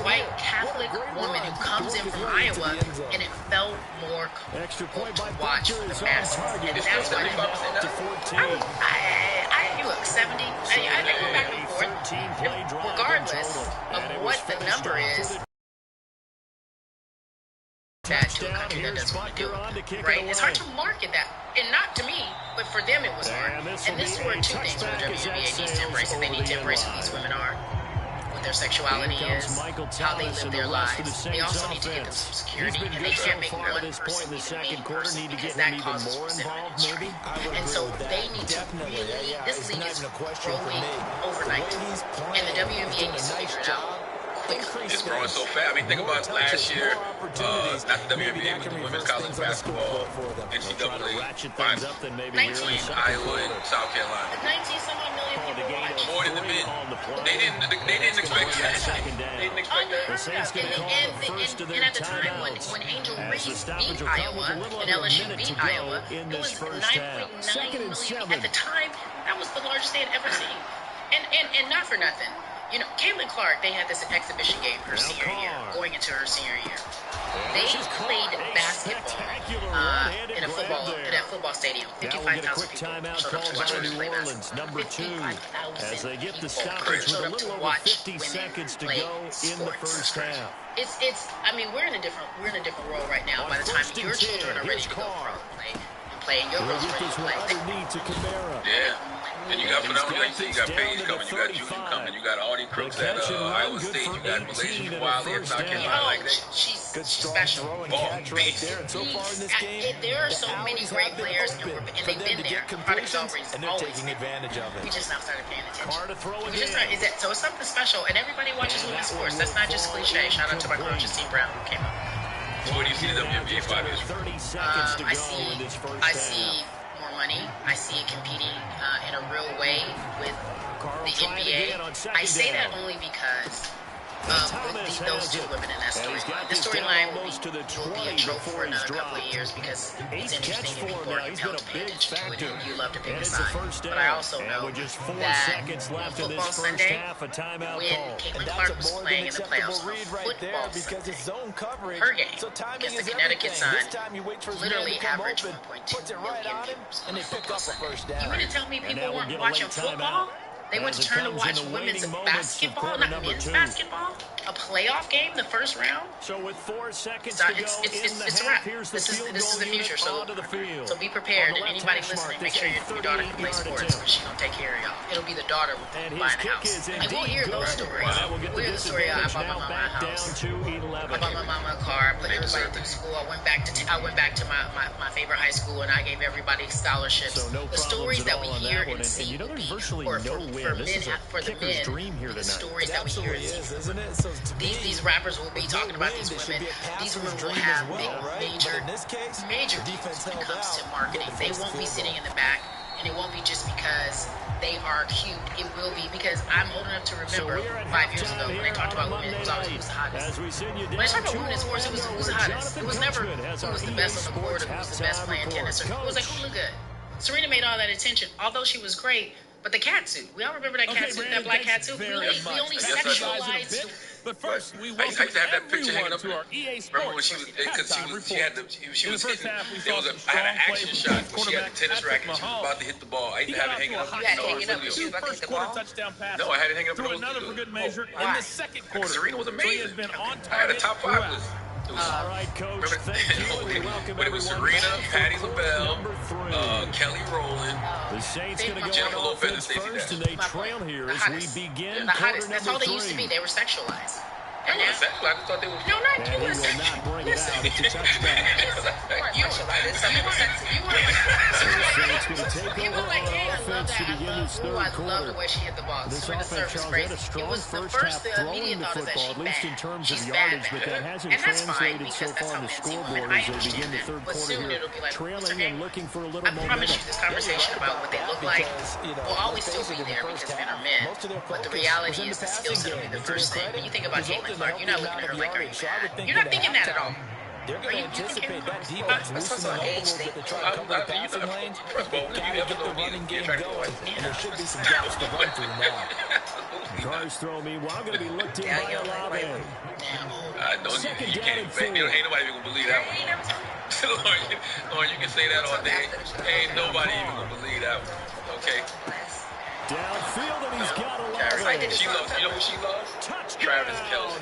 white Catholic woman who comes in from Iowa, and it felt more comfortable to watch for the masses. And that's why look, 70. I think we're back and forth. Regardless of what the number is, that to a country that doesn't want to do it, right? It's hard to market that, and not to me, but for them it was hard. And this is where two things the WNBA needs to embrace. They need to embrace who these women are, what their sexuality is, how they live their lives. They also need to give them some security, and they can't make one person be the main person because that causes resentment and strife. And so they need to really, this league is growing overnight, and the WNBA needs to figure it out. It's growing so fast. I mean, think about last year, not the WNBA, but the women's college basketball, NCAA finals between Iowa and South Carolina. 19-some-odd million people watch. More than the men. They didn't expect that. They didn't expect that. And at the time when Angel Reese beat Iowa and LSU beat Iowa, it was 9.9 million. At the time, that was the largest they had ever seen. And not for nothing. You know, Caitlin Clark, they had this exhibition game her senior year, going into her senior year. They played basketball in a football stadium. 55,000 people showed up to watch women play basketball. 55,000 people showed up to watch women play sports. It's. I mean, we're in a different world right now. By the time your children are ready to go pro and play, and your girls are ready to play. Yeah. And you got phenomenal, like you got Paige coming, you got Julian coming, you got Audie Crooks at Iowa State, you got Malaysia Wiley at South Carolina. Like she's special. There are so many great players, and they've been there. Product Aubrey's always taking advantage of it. We just now started paying attention. So it's something special, and everybody watches women's sports. That's not just cliche. Shout out to my girl Justine Brown who came up. So what do you see the WNBA 5 years from? I see more money. I see it competing in a real way with the NBA. I say that only because those two women in that storyline. The storyline will be a trope for another couple of years because it's interesting and people are compelled to pay attention to it, and you love to pick a side. But I also know that on Football Sunday, when Caitlin Clark was playing in the playoffs on Football Sunday, her game against the Connecticut Sun literally averaged 1.2 million views on Football Sunday. You mean to tell me people weren't watching football? They went to turn to watch women's basketball, not men's basketball. A playoff game, the first round. So with 4 seconds to go, it's a wrap. This is the future. So be prepared. And anybody listening, make sure your daughter can play sports because she's gonna take care of y'all. It'll be the daughter buying a house. And we'll hear those stories. We'll hear the story. I bought my mama a house. I bought my mama a car. I put everybody through school. I went back to my favorite high school, and I gave everybody scholarships. The stories that we hear and see will be for the men. The stories that we hear and see. These rappers will be talking about these women. These women will have major defense when it comes to marketing. They won't be sitting in the back, and it won't be just because they are cute. It will be because I'm old enough to remember 5 years ago when they talked about women, it was always who's the hottest. When they talked about women in sports, it was who's the hottest. It was never who was the best on the court or who was the best playing tennis. It was like who looked good. Serena made all that attention, although she was great. But the cat suit, we all remember that cat suit, that black cat suit. We only sexualized. But first, we I used to have that picture hanging up to our EA Sports. Remember when she was, because she was hitting. I had an action shot where she had the tennis racket and she was about to hit the ball. I used to have it hanging up. You had it hanging up. She was about to hit the ball. No, I had it hanging up. Threw another for good measure in the second quarter. Serena was amazing. She has been on I had a target top 5 list. All right, Coach. But it was Serena, Patti LaBelle, Kelly Rowland, the Saints going to go Jennifer on Lopez, offense first, and they trail here as we begin the hottest. quarter That's number all they used to 3. be. They were sexualized. I just thought they were. No, not you. And he will not bring it out. It's a touchdown. You were like, hey, minutes to begin this third I quarter. love the way she hit the ball. This Swing the offense, service Charles, great. had a strong It was the first first, half the throwing immediate the thought is that football, she's at least bad. in terms She's of bad, yardage, but that hasn't and that's fine translated because so that's far how on the men scoreboard do it. I as they begin understand the that. third But quarter soon here, it'll be like, trailing okay. and looking for a little I momentum. promise you, this conversation about what they look like will always still be there because men are men. But the reality is the skill set will be the first thing. When you think about Caitlin Clark, you're not looking at her like, are you mad? You're not thinking that at all. They're going to anticipate that defense loosening up a little bit to try to cover the passing lanes. They've got to get the running game going, and there should be some gaps to run through now. Carr's throw, meanwhile, going to be looked in by Olave. Don't you can't. Ain't nobody even going to believe that one. Lauren, you can say that all day. Ain't nobody even going to believe that one. Okay? Downfield, and he's got Olave. She loves, you know who she loves? Travis Kelce.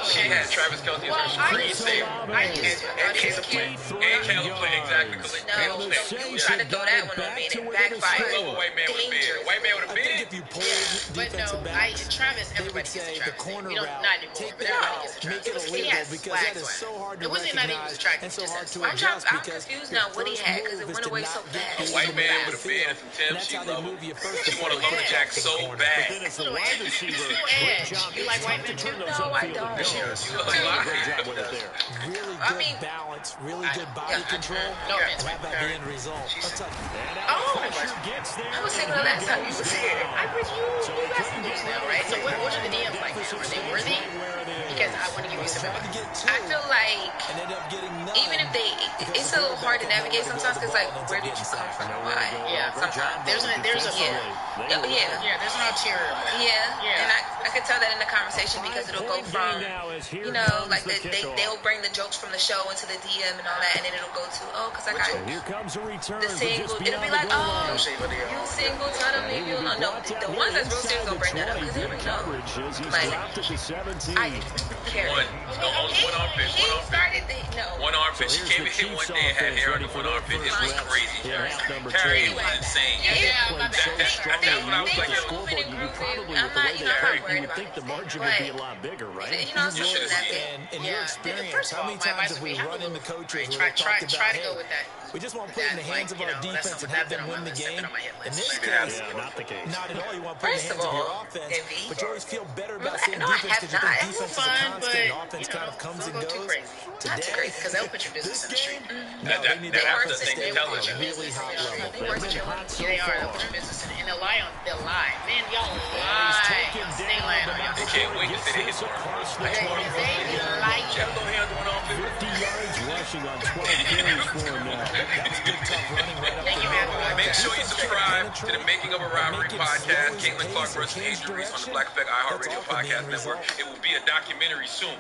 She had Travis Kelce as her screensaver. And Caleb Plant. Exactly. You tried to throw that one on me and it backfired. I love a white man with a beard. A white man with a beard? But no, Travis, everybody gets a Travis. We don't, not anymore, but everybody gets a Travis. He has swag. It wasn't that he was attractive. I'm confused now what he had because it went away so A fast. white man with a beard and some Tim's, she loves him. She want a lumberjack so bad. It's a wide receiver. Edge. You like white men too? No, I don't. Great job with it there. Really good balance, really good body control. No, How about the end result? I was saying the last time you were saying it. I wish you got some news now, right? So what are the DMs like now? Are they worthy? Because I want to give you some advice. I feel like even if it's a little hard to navigate sometimes because like where did you come from? Why? Yeah, sometimes there's a there's an ulterior. And I could tell that in the conversation because it'll go from like they'll bring the jokes from the show into the DM and all that, and then it'll go to because I got the single. It'll be like you single, tell them leave you alone. No, the ones that's real serious gonna bring that up because they already know. Like I care. One armpit. One armpit. She came and hit one day and had hair on one armpit. It was crazy. Carrie was insane. I'm not worried about it. The margin would be a lot bigger, right? I'm just looking at it. In your experience, how many times have we run into coaches where they talked about, hey, we just want to put it in the hands of our defense and have them win the game? In this case, not at all. You want to put it in the hands of your offense, but you always feel better about saying defense because you think defense is a constant and offense kind of comes and goes. Today, because they'll put your business in the street. They have to stay intelligent. Really hot level. They are. They'll put your business in and they'll lie. Man, y'all lie. Stay lying on y'all. They can't wait to say they hit one. They lie. 50 yards rushing on 12 carries for him now. Thank you, man. Make sure you subscribe to the Making of a Rivalry podcast, Caitlin Clark versus Angel Reese on the Black Effect iHeartRadio Podcast Network. It will be a documentary soon.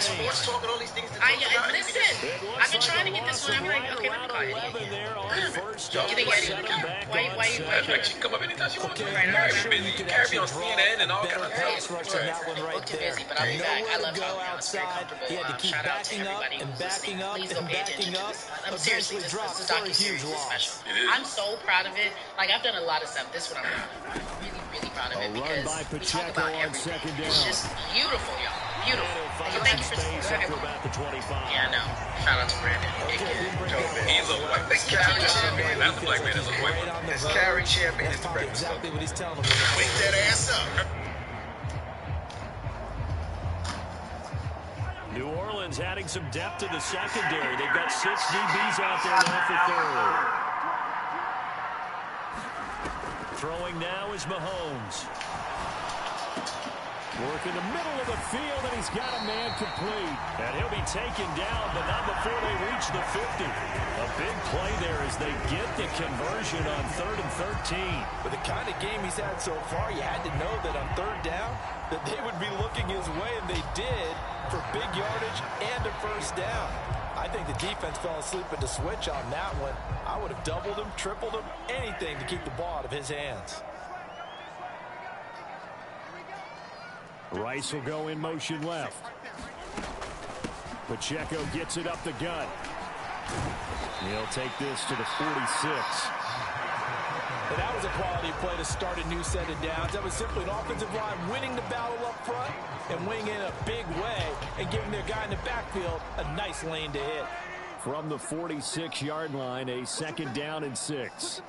Sports talk and all these things. Listen, I've been trying to get this one. I'm like, okay, let me call Eddie. You think Eddie would come? Why She can come up anytime she wants to. Carrie's busy. Carrie on CNN and all kinds of stuff. Booked too busy, but I'll be back. I love talking. I was very comfortable. Shout out to everybody who's listening. Please go pay attention to this. I'm seriously, this docu-series is special. I'm so proud of it. Like, I've done a lot of stuff. This is what I'm really, really proud of it because we talk about everything. It's just beautiful, y'all. Beautiful. So thank you for Yeah, I know. Shout out to Brandon. He's a white. That's Carrie Champion. That's the black man that's a white one. That's Carrie Champion. That's probably exactly what he's telling me. Wake that ass up. New Orleans adding some depth to the secondary. They've got 6 DBs out there now for third. Throwing now is Mahomes. Work in the middle of the field, and he's got a man complete. And he'll be taken down, but not before they reach the 50. A big play there as they get the conversion on 3rd and 13. With the kind of game he's had so far, you had to know that on 3rd down, that they would be looking his way, and they did for big yardage and a first down. I think the defense fell asleep at the switch on that one. I would have doubled him, tripled him, anything to keep the ball out of his hands. Rice will go in motion left. Pacheco gets it up the gut. He'll take this to the 46. And that was a quality play to start a new set of downs. That was simply an offensive line winning the battle up front and wing in a big way and giving their guy in the backfield a nice lane to hit. From the 46-yard line, a 2nd down and 6.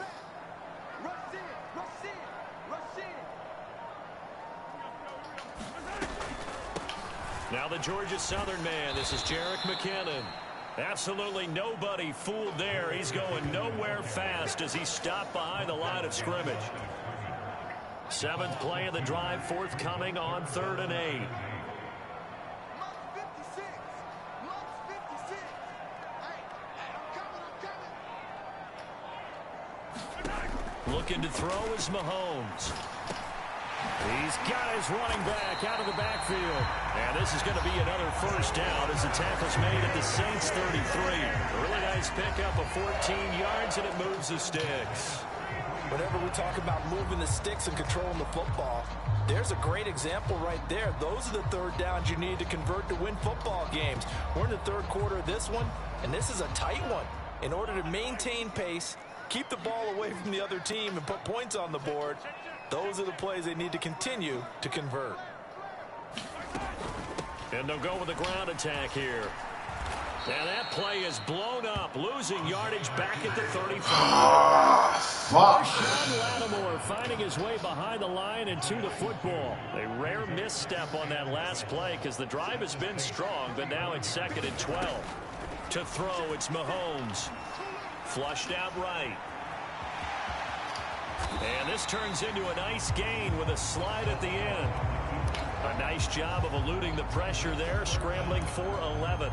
Now the Georgia Southern man. This is Jerick McKinnon. Absolutely nobody fooled there. He's going nowhere fast as he stopped behind the line of scrimmage. 7th play of the drive, forthcoming on 3rd and 8. Looking to throw is Mahomes. He's got his running back out of the backfield. And this is going to be another 1st down as the tackle's made at the Saints 33. A really nice pickup of 14 yards, and it moves the sticks. Whenever we talk about moving the sticks and controlling the football, there's a great example right there. Those are the 3rd downs you need to convert to win football games. We're in the 3rd quarter of this one, and this is a tight one. In order to maintain pace, keep the ball away from the other team, and put points on the board, those are the plays they need to continue to convert. And they'll go with a ground attack here. And that play is blown up, losing yardage back at the 35. Marshawn Lattimore finding his way behind the line and to the football. A rare misstep on that last play because the drive has been strong, but now it's 2nd and 12. To throw, it's Mahomes. Flushed out right. And this turns into a nice gain with a slide at the end. A nice job of eluding the pressure there, scrambling for 11.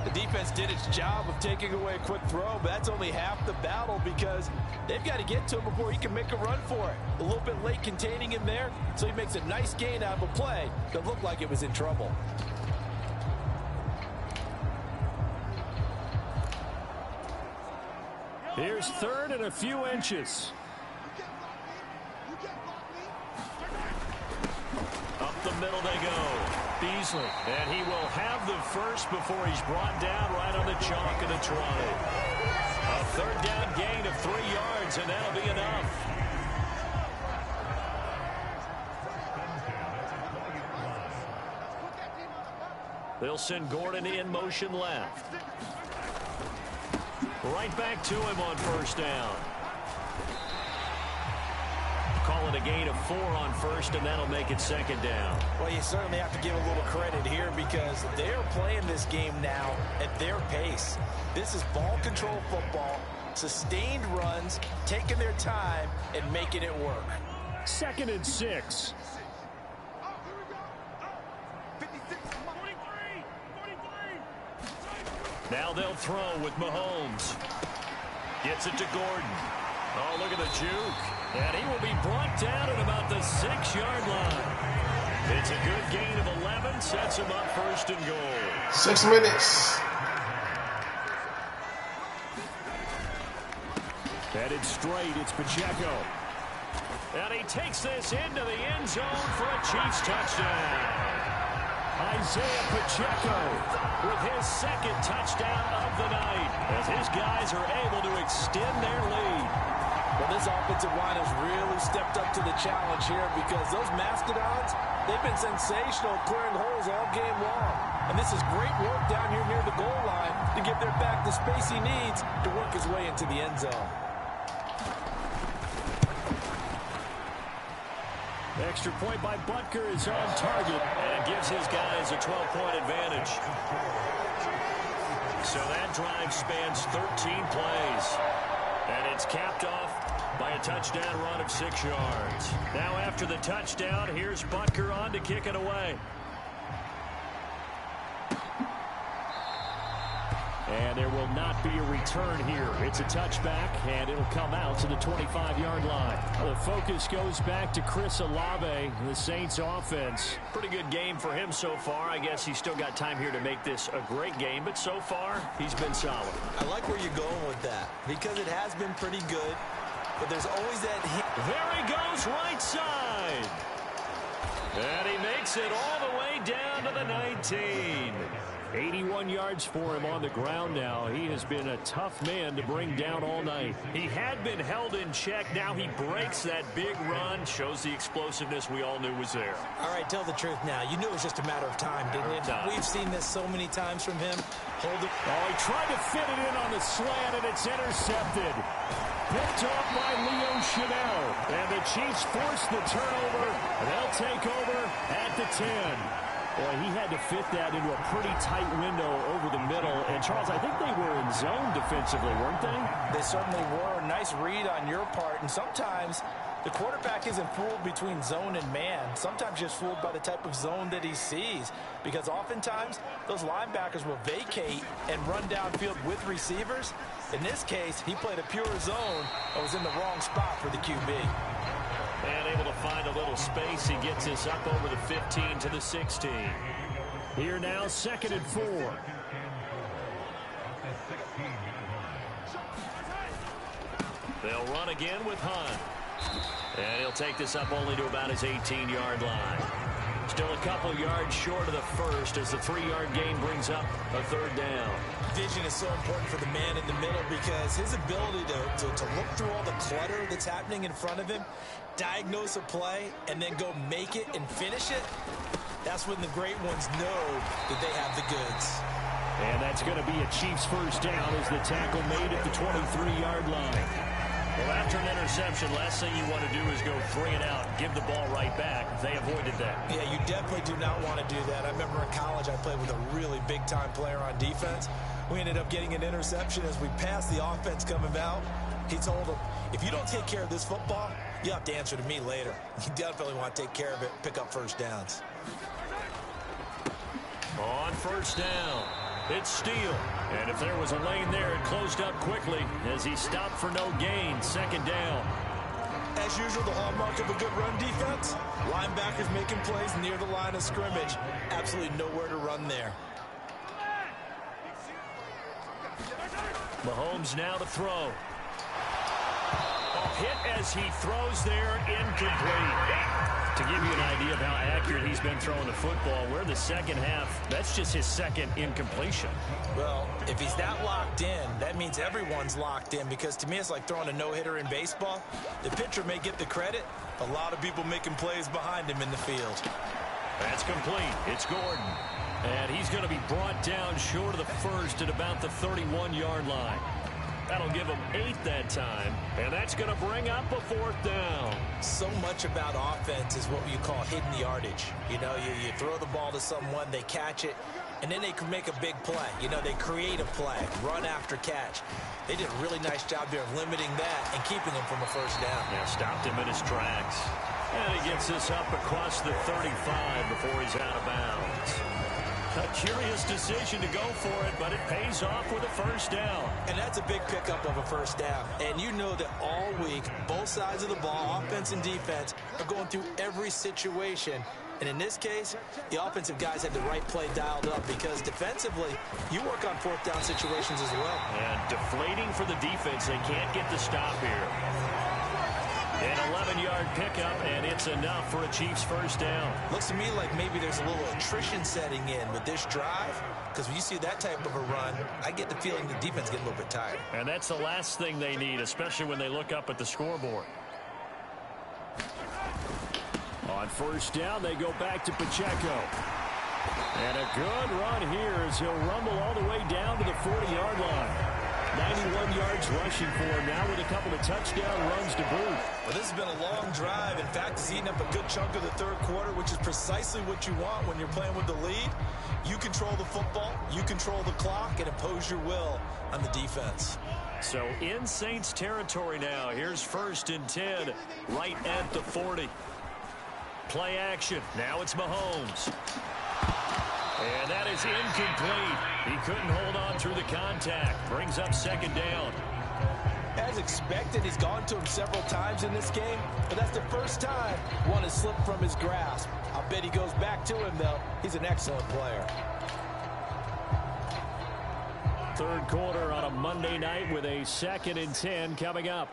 The defense did its job of taking away a quick throw, but that's only half the battle because they've got to get to him before he can make a run for it. A little bit late containing him there, so he makes a nice gain out of a play that looked like it was in trouble. Here's 3rd and a few inches. Up the middle they go. Beasley. And he will have the first before he's brought down right on the chalk of the 20. A 3rd down gain of 3 yards, and that'll be enough. They'll send Gordon in motion left. Right back to him on 1st down. Call it a gain of 4 on 1st, and that'll make it 2nd down. Well, you certainly have to give a little credit here because they're playing this game now at their pace. This is ball control football, sustained runs, taking their time, and making it work. 2nd and 6. Now they'll throw with Mahomes. Gets it to Gordon. Oh, look at the juke. And he will be brought down at about the 6-yard line. It's a good gain of 11. Sets him up 1st and goal. 6 minutes. Headed straight, it's Pacheco. And he takes this into the end zone for a Chiefs touchdown. Isaiah Pacheco with his 2nd touchdown of the night as his guys are able to extend their lead. Well, this offensive line has really stepped up to the challenge here because those Mastodons, they've been sensational clearing holes all game long. And this is great work down here near the goal line to give their back the space he needs to work his way into the end zone. Extra point by Butker is on target and gives his guys a 12-point advantage. So that drive spans 13 plays. And it's capped off by a touchdown run of 6 yards. Now after the touchdown, here's Butker on to kick it away. And there will not be a return here. It's a touchback, and it'll come out to the 25-yard line. The focus goes back to Chris Olave, the Saints offense. Pretty good game for him so far. I guess he's still got time here to make this a great game, but so far, he's been solid. I like where you're going with that because it has been pretty good, but there's always that hit. There he goes, right side. And he makes it all the way down to the 19. 81 yards for him on the ground now. He has been a tough man to bring down all night. He had been held in check. Now he breaks that big run. Shows the explosiveness we all knew was there. All right, tell the truth now. You knew it was just a matter of time, didn't you? We've seen this so many times from him. Hold it. Oh, he tried to fit it in on the slant, and it's intercepted. Picked off by Leo Chanel. And the Chiefs force the turnover. They'll take over at the 10. Boy, he had to fit that into a pretty tight window over the middle. And, Charles, I think they were in zone defensively, weren't they? They certainly were. Nice read on your part. And sometimes the quarterback isn't fooled between zone and man. Sometimes just fooled by the type of zone that he sees. Because oftentimes, those linebackers will vacate and run downfield with receivers. In this case, he played a pure zone and was in the wrong spot for the QB. And able to find a little space. He gets us up over the 15 to the 16. Here now, 2nd and 4. They'll run again with Hunt. And he'll take this up only to about his 18-yard line. Still a couple yards short of the first as the 3-yard gain brings up a 3rd down. Vision is so important for the man in the middle because his ability to look through all the clutter that's happening in front of him, diagnose a play, and then go make it and finish it, that's when the great ones know that they have the goods. And that's going to be a Chiefs first down as the tackle made at the 23-yard line. Well, after an interception, last thing you want to do is go 3 and out, give the ball right back. They avoided that. Yeah, you definitely do not want to do that. I remember in college I played with a really big-time player on defense. We ended up getting an interception as we passed the offense coming out. He told him, if you don't take care of this football, you have to answer to me later. You definitely want to take care of it, pick up first downs. On first down, it's Steele. And if there was a lane there, it closed up quickly as he stopped for no gain. 2nd down. As usual, the hallmark of a good run defense, linebackers making plays near the line of scrimmage. Absolutely nowhere to run there. Mahomes now to throw. Hit as he throws there, incomplete. To give you an idea of how accurate he's been throwing the football, we're the second half. That's just his 2nd incompletion. Well, if he's that locked in, that means everyone's locked in because to me it's like throwing a no-hitter in baseball. The pitcher may get the credit. A lot of people making plays behind him in the field. That's complete. It's Gordon. And he's going to be brought down short of the first at about the 31-yard line. That'll give him 8 that time, and that's going to bring up a 4th down. So much about offense is what you call hidden yardage. You know, you throw the ball to someone, they catch it, and then they can make a big play. You know, they create a play, run after catch. They did a really nice job here of limiting that and keeping him from a first down. Yeah, stopped him in his tracks. And he gets this up across the 35 before he's out of bounds. A curious decision to go for it, but it pays off with a first down. And that's a big pickup of a first down. And you know that all week, both sides of the ball, offense and defense, are going through every situation. And in this case, the offensive guys had the right play dialed up because defensively, you work on 4th down situations as well. And deflating for the defense. They can't get the stop here. An 11-yard pickup, and it's enough for a Chiefs first down. Looks to me like maybe there's a little attrition setting in with this drive, because when you see that type of a run, I get the feeling the defense gets a little bit tired. And that's the last thing they need, especially when they look up at the scoreboard. On first down, they go back to Pacheco. And a good run here as he'll rumble all the way down to the 40-yard line. 91 yards rushing for him now with a couple of touchdown runs to boot. Well, this has been a long drive. In fact, he's eating up a good chunk of the 3rd quarter, which is precisely what you want when you're playing with the lead. You control the football, you control the clock, and impose your will on the defense. So in Saints territory now. Here's 1st and 10 right at the 40. Play action. Now it's Mahomes. And that is incomplete. He couldn't hold on through the contact. Brings up 2nd down. As expected, he's gone to him several times in this game, but that's the first time one has slipped from his grasp. I'll bet he goes back to him, though. He's an excellent player. 3rd quarter on a Monday night with a 2nd and 10 coming up.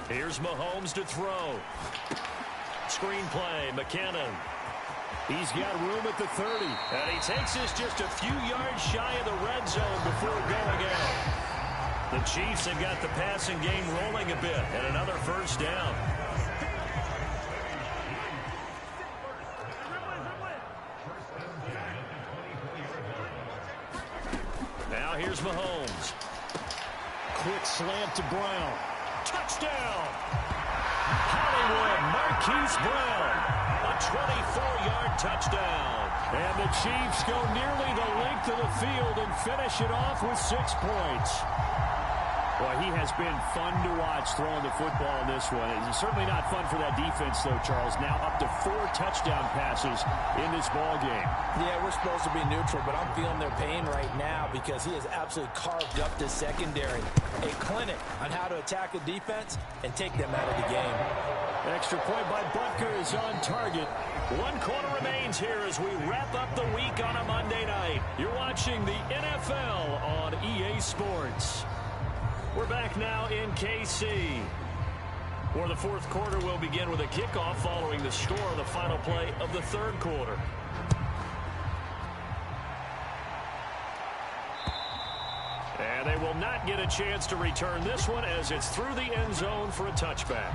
Here's Mahomes to throw. Screen play, McKinnon. He's got room at the 30. And he takes this just a few yards shy of the red zone before going out. The Chiefs have got the passing game rolling a bit. And another first down. Now here's Mahomes. Quick slant to Brown. Touchdown! Hollywood Marquise Brown. A 24-yard touchdown. And the Chiefs go nearly the length of the field and finish it off with 6 points. Boy, he has been fun to watch throwing the football in this one. It's certainly not fun for that defense, though, Charles. Now up to 4 touchdown passes in this ball game. Yeah, we're supposed to be neutral, but I'm feeling their pain right now because he has absolutely carved up this secondary. A clinic on how to attack a defense and take them out of the game. Extra point by Butker is on target. 1 quarter remains here as we wrap up the week on a Monday night. You're watching the NFL on EA Sports. We're back now in KC, where the 4th quarter will begin with a kickoff following the score of the final play of the 3rd quarter. And they will not get a chance to return this one as it's through the end zone for a touchback.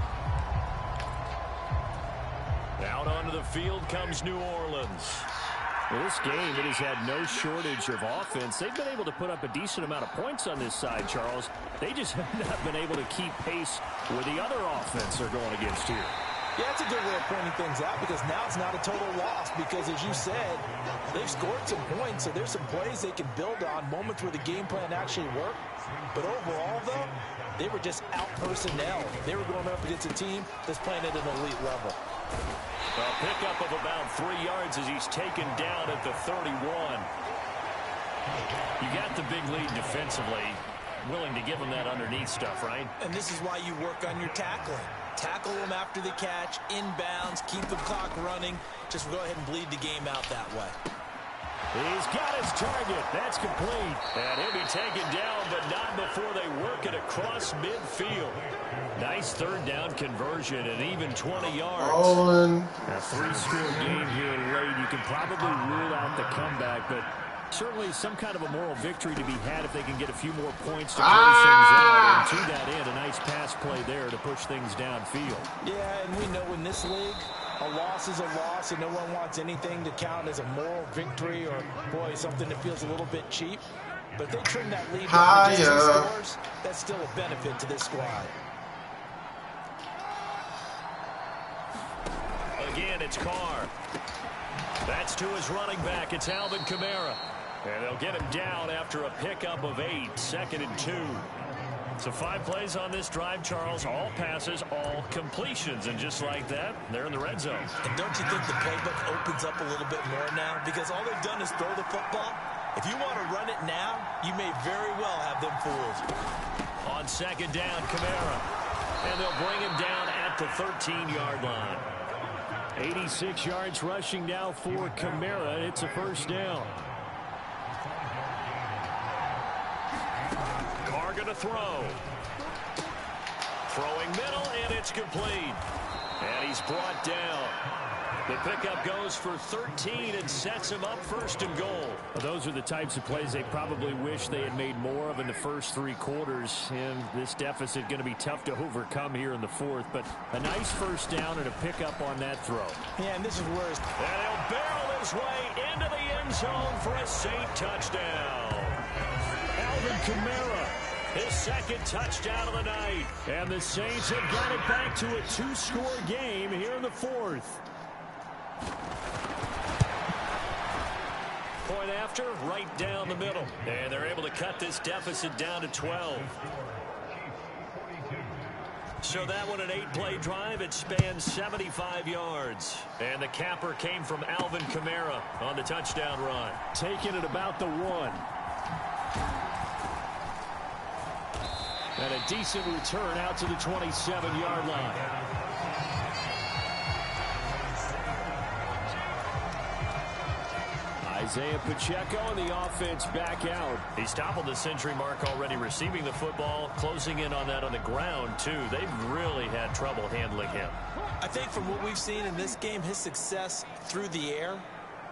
Out onto the field comes New Orleans. Well, this game, it has had no shortage of offense. They've been able to put up a decent amount of points on this side, Charles. They just have not been able to keep pace with the other offense they're going against here. Yeah, that's a good way of pointing things out because now it's not a total loss because, as you said, they've scored some points, so there's some plays they can build on, moments where the game plan actually worked. But overall, though, they were just out-personnel. They were going up against a team that's playing at an elite level. A pickup of about 3 yards as he's taken down at the 31. You got the big lead defensively. Willing to give them that underneath stuff, right? And this is why you work on your tackling. Tackle them after the catch, inbounds, keep the clock running. Just go ahead and bleed the game out that way. He's got his target. That's complete. And he'll be taken down, but not before they work it across midfield. Nice 3rd down conversion and even 20 yards. A 3-score game here late. You can probably rule out the comeback, but certainly some kind of a moral victory to be had if they can get a few more points to close things out. And to that end, a nice pass play there to push things downfield. Yeah, and we know in this league, a loss is a loss, and no one wants anything to count as a moral victory or, boy, something that feels a little bit cheap. But if they trim that lead down to just 2 scores, that's still a benefit to this squad. Again, it's Carr. That's to his running back. It's Alvin Kamara. And they'll get him down after a pickup of 8, 2nd and 2. So 5 plays on this drive, Charles. All passes, all completions. And just like that, they're in the red zone. And don't you think the playbook opens up a little bit more now? Because all they've done is throw the football. If you want to run it now, you may very well have them fooled. On 2nd down, Kamara. And they'll bring him down at the 13-yard line. 86 yards rushing now for Kamara. It's a first down. Carr going to throw. Throwing middle, and it's complete. And he's brought down. The pickup goes for 13 and sets him up 1st and goal. Well, those are the types of plays they probably wish they had made more of in the first 3 quarters. And this deficit going to be tough to overcome here in the 4th. But a nice first down and a pickup on that throw. Yeah, and this is where it's... And he'll barrel his way into the end zone for a Saint touchdown. Alvin Kamara, his 2nd touchdown of the night. And the Saints have got it back to a 2-score game here in the 4th. Point after, right down the middle. And they're able to cut this deficit down to 12. So that one, an 8-play drive. It spans 75 yards. And the capper came from Alvin Kamara on the touchdown run. Taking it about the 1. And a decent return out to the 27-yard line. Isaiah Pacheco and the offense back out. He's toppled the century mark already receiving the football, closing in on that on the ground, too. They've really had trouble handling him. I think from what we've seen in this game, his success through the air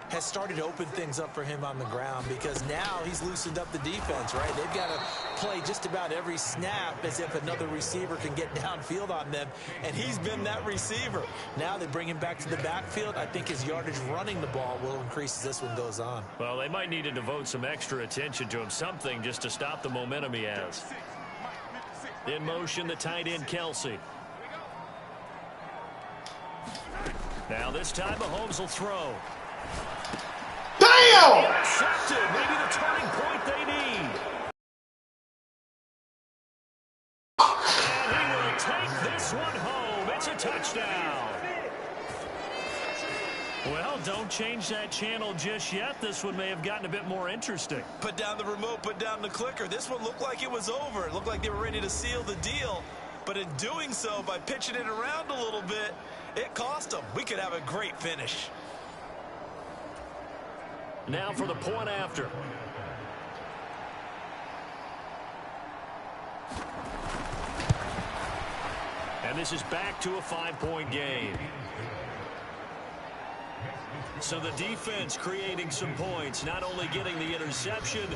has started to open things up for him on the ground because now he's loosened up the defense, right? They've got to play just about every snap as if another receiver can get downfield on them, and he's been that receiver. Now they bring him back to the backfield. I think his yardage running the ball will increase as this one goes on. Well, they might need to devote some extra attention to him, something just to stop the momentum he has. In motion, the tight end, Kelsey. Now this time, Mahomes will throw. Damn! Intercepted. Maybe the turning point they need. And he will take this one home. It's a touchdown. Well, don't change that channel just yet. This one may have gotten a bit more interesting. Put down the remote, put down the clicker. This one looked like it was over. It looked like they were ready to seal the deal. But in doing so, by pitching it around a little bit, it cost them. We could have a great finish. Now for the point after. And this is back to a 5-point game. So the defense creating some points, not only getting the interception,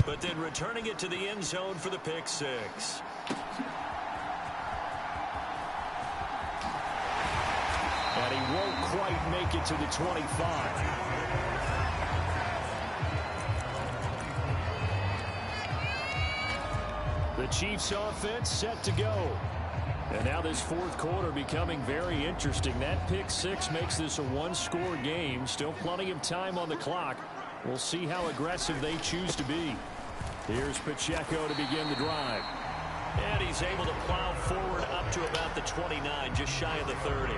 but then returning it to the end zone for the pick six. And he won't quite make it to the 25. The Chiefs offense set to go. And now this fourth quarter becoming very interesting. That pick six makes this a one-score game. Still plenty of time on the clock. We'll see how aggressive they choose to be. Here's Pacheco to begin the drive. And he's able to plow forward up to about the 29, just shy of the 30.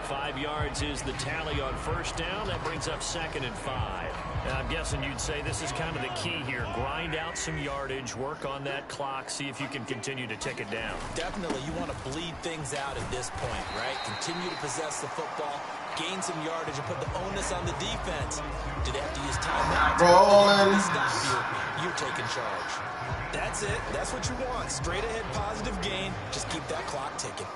5 yards is the tally on first down. That brings up 2nd and 5. And I'm guessing you'd say this is kind of the key here. Grind out some yardage, work on that clock, see if you can continue to tick it down. Definitely, you want to bleed things out at this point, right? Continue to possess the football, gain some yardage, and put the onus on the defense. Do they have to use timeout? Rolling. Stop you. You're taking charge. That's it. That's what you want. Straight ahead positive gain. Just keep that clock ticking.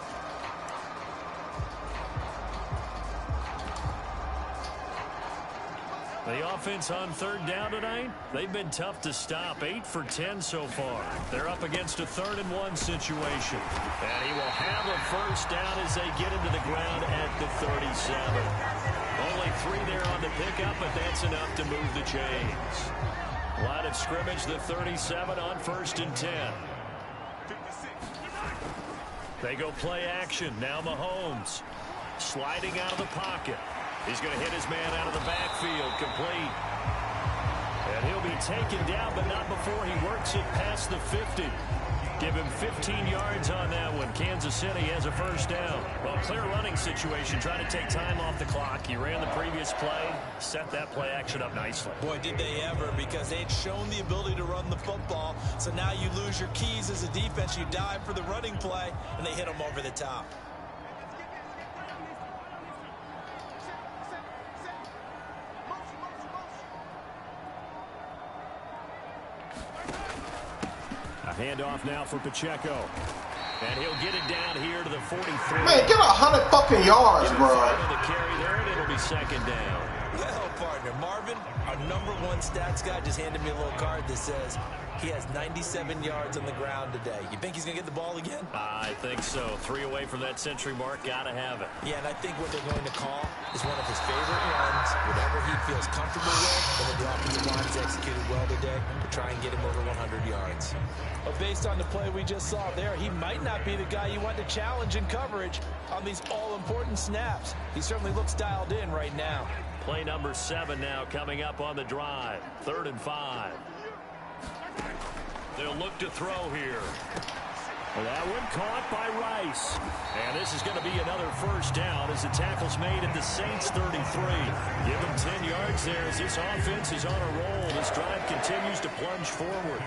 The offense on third down tonight, they've been tough to stop. 8 for 10 so far. They're up against a 3rd and 1 situation. And he will have a first down as they get into the ground at the 37. Only 3 there on the pickup, but that's enough to move the chains. Line of scrimmage, the 37 on 1st and 10. They go play action. Now Mahomes sliding out of the pocket. He's going to hit his man out of the backfield, complete. And he'll be taken down, but not before he works it past the 50. Give him 15 yards on that one. Kansas City has a first down. Well, clear running situation, trying to take time off the clock. He ran the previous play, set that play action up nicely. Boy, did they ever, because they'd shown the ability to run the football. So now you lose your keys as a defense. You dive for the running play, and they hit him over the top. Handoff now for Pacheco. And he'll get it down here to the 43. Man, get 100 fucking yards, bro. The carry there, and it'll be 2nd down. Well, partner, Marvin, our #1 stats guy, just handed me a little card that says he has 97 yards on the ground today. You think he's going to get the ball again? I think so. 3 away from that century mark. Got to have it. Yeah, and I think what they're going to call is one of his favorite runs, whatever he feels comfortable with, and the offensive line has executed well today to try and get him over 100 yards. But based on the play we just saw there, he might not be the guy you want to challenge in coverage on these all-important snaps. He certainly looks dialed in right now. Play number 7 now coming up on the drive. 3rd and 5. They'll look to throw here. That one caught by Rice. And this is going to be another first down as the tackle's made at the Saints 33. Give them 10 yards there as this offense is on a roll. This drive continues to plunge forward.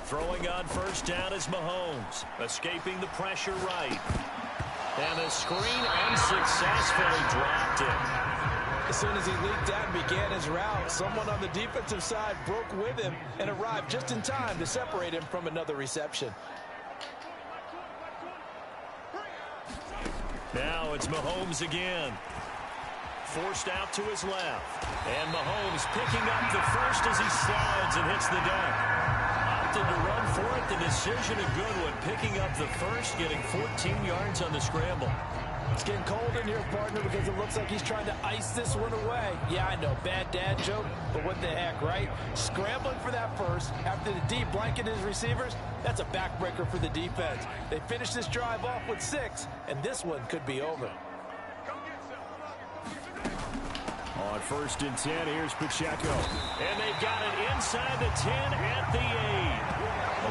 Throwing on first down is Mahomes. Escaping the pressure right. And the screen unsuccessfully dropped it. As soon as he leaked out and began his route, someone on the defensive side broke with him and arrived just in time to separate him from another reception. Now it's Mahomes again. Forced out to his left. And Mahomes picking up the first as he slides and hits the deck. Opted to run for it. The decision a good one. Picking up the first, getting 14 yards on the scramble. It's getting cold in here, partner, because it looks like he's trying to ice this one away. Yeah, I know, bad dad joke, but what the heck, right? Scrambling for that first after the D blanketed his receivers, that's a backbreaker for the defense. They finish this drive off with 6, and this one could be over. On first and 10, here's Pacheco. And they've got it inside the 10 at the 8.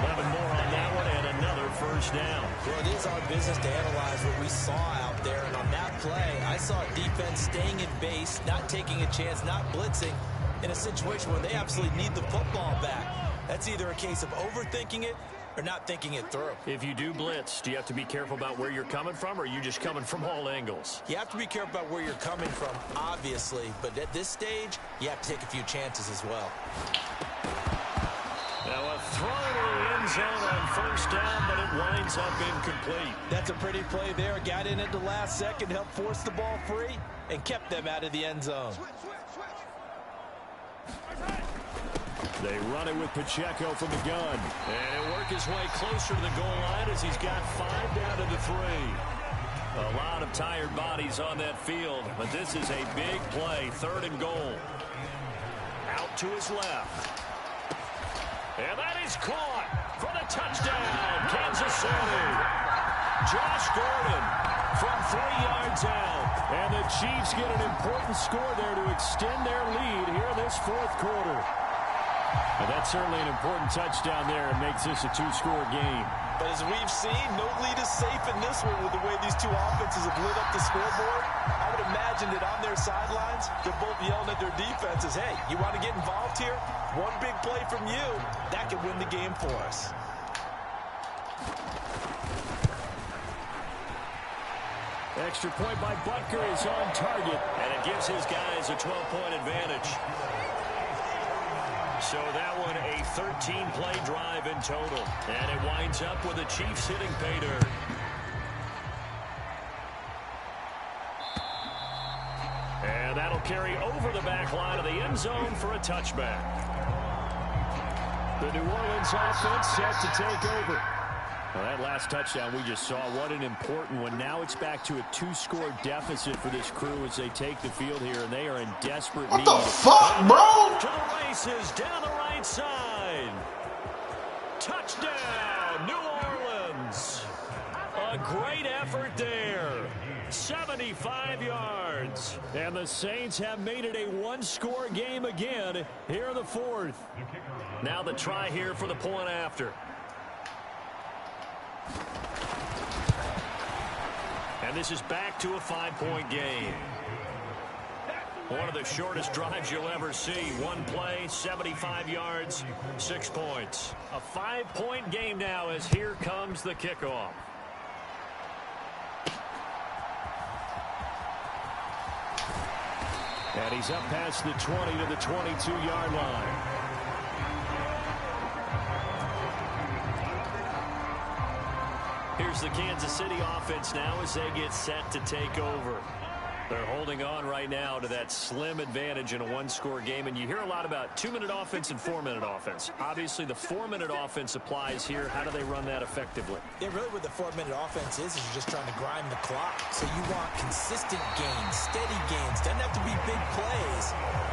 11 more on that one and another first down. Well, it is our business to analyze what we saw out there. And on that play, I saw defense staying in base, not taking a chance, not blitzing in a situation where they absolutely need the football back. That's either a case of overthinking it or not thinking it through. If you do blitz, do you have to be careful about where you're coming from, or are you just coming from all angles? You have to be careful about where you're coming from, obviously, but at this stage, you have to take a few chances as well. Now a throw to the end zone on first down, but it winds up incomplete. That's a pretty play there. Got in at the last second, helped force the ball free, and kept them out of the end zone. They run it with Pacheco from the gun. And he'll work his way closer to the goal line as he's got 5 down to the 3. A lot of tired bodies on that field, but this is a big play, 3rd and goal. Out to his left. And that is caught for the touchdown, Kansas City. Josh Gordon from 3 yards out. And the Chiefs get an important score there to extend their lead here in this 4th quarter. And that's certainly an important touchdown there and makes this a 2-score game. But as we've seen, no lead is safe in this one with the way these two offenses have lit up the scoreboard. I would imagine that on their sidelines, they're both yelling at their defenses, hey, you want to get involved here? One big play from you, that could win the game for us. Extra point by Butker is on target, and it gives his guys a 12-point advantage. So that one a 13-play drive in total. And it winds up with the Chiefs hitting pay dirt. And that'll carry over the back line of the end zone for a touchback. The New Orleans offense set to take over. Well, that last touchdown we just saw, what an important one. Now it's back to a 2-score deficit for this crew as they take the field here, and they are in desperate need. What the fuck, bro? To the races, down the right side. Touchdown, New Orleans. A great effort there. 75 yards. And the Saints have made it a 1-score game again here in the 4th. Now the try here for the point after. And this is back to a 5-point game. One of the shortest drives you'll ever see. 1 play, 75 yards, 6 points. A 5-point game now as here comes the kickoff. And he's up past the 20 to the 22-yard line. Here's the Kansas City offense now as they get set to take over. They're holding on right now to that slim advantage in a 1-score game. And you hear a lot about 2-minute offense and 4-minute offense. Obviously, the 4-minute offense applies here. How do they run that effectively? Yeah, really what the 4-minute offense is you're just trying to grind the clock. So you want consistent gains, steady gains. Doesn't have to be big plays,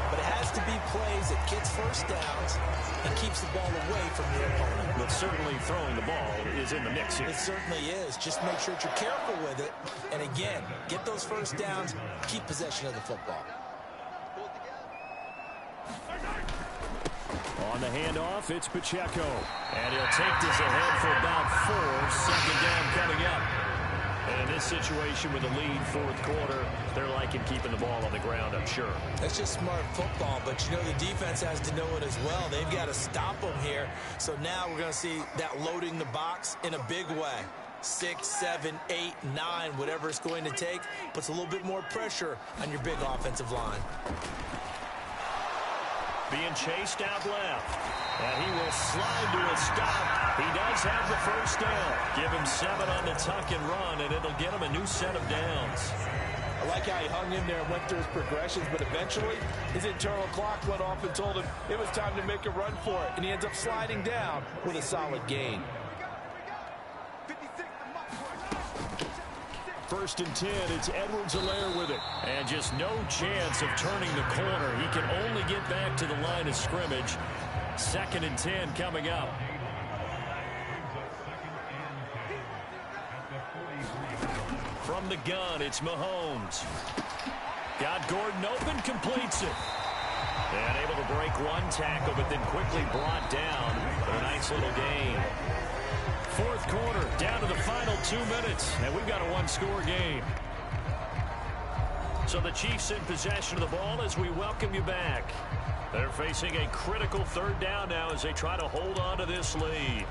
but it has to be plays that gets first downs and keeps the ball away from your opponent. But certainly throwing the ball is in the mix here. It certainly is. Just make sure that you're careful with it. And again, get those first downs, keep possession of the football. On the handoff, it's Pacheco. And he'll take this ahead for about 4. 2nd down coming up. And in this situation with a lead fourth quarter, they're liking keeping the ball on the ground, I'm sure. That's just smart football, but you know the defense has to know it as well. They've got to stop them here. So now we're going to see that loading the box in a big way. 6, 7, 8, 9, whatever it's going to take, puts a little bit more pressure on your big offensive line. Being chased out left. And he will slide to a stop. He does have the first down. Give him 7 on the tuck and run, and it'll get him a new set of downs. I like how he hung in there and went through his progressions, but eventually his internal clock went off and told him it was time to make a run for it, and he ends up sliding down with a solid gain. 1st and 10, it's Edwards-Helaire with it. And just no chance of turning the corner. He can only get back to the line of scrimmage. 2nd and 10 coming up. From the gun, it's Mahomes. Got Gordon open, completes it. And able to break one tackle, but then quickly brought down for a nice little gain. 4th quarter, down to the final 2 minutes, and we've got a one-score game. So the Chiefs in possession of the ball as we welcome you back. They're facing a critical 3rd down now as they try to hold on to this lead.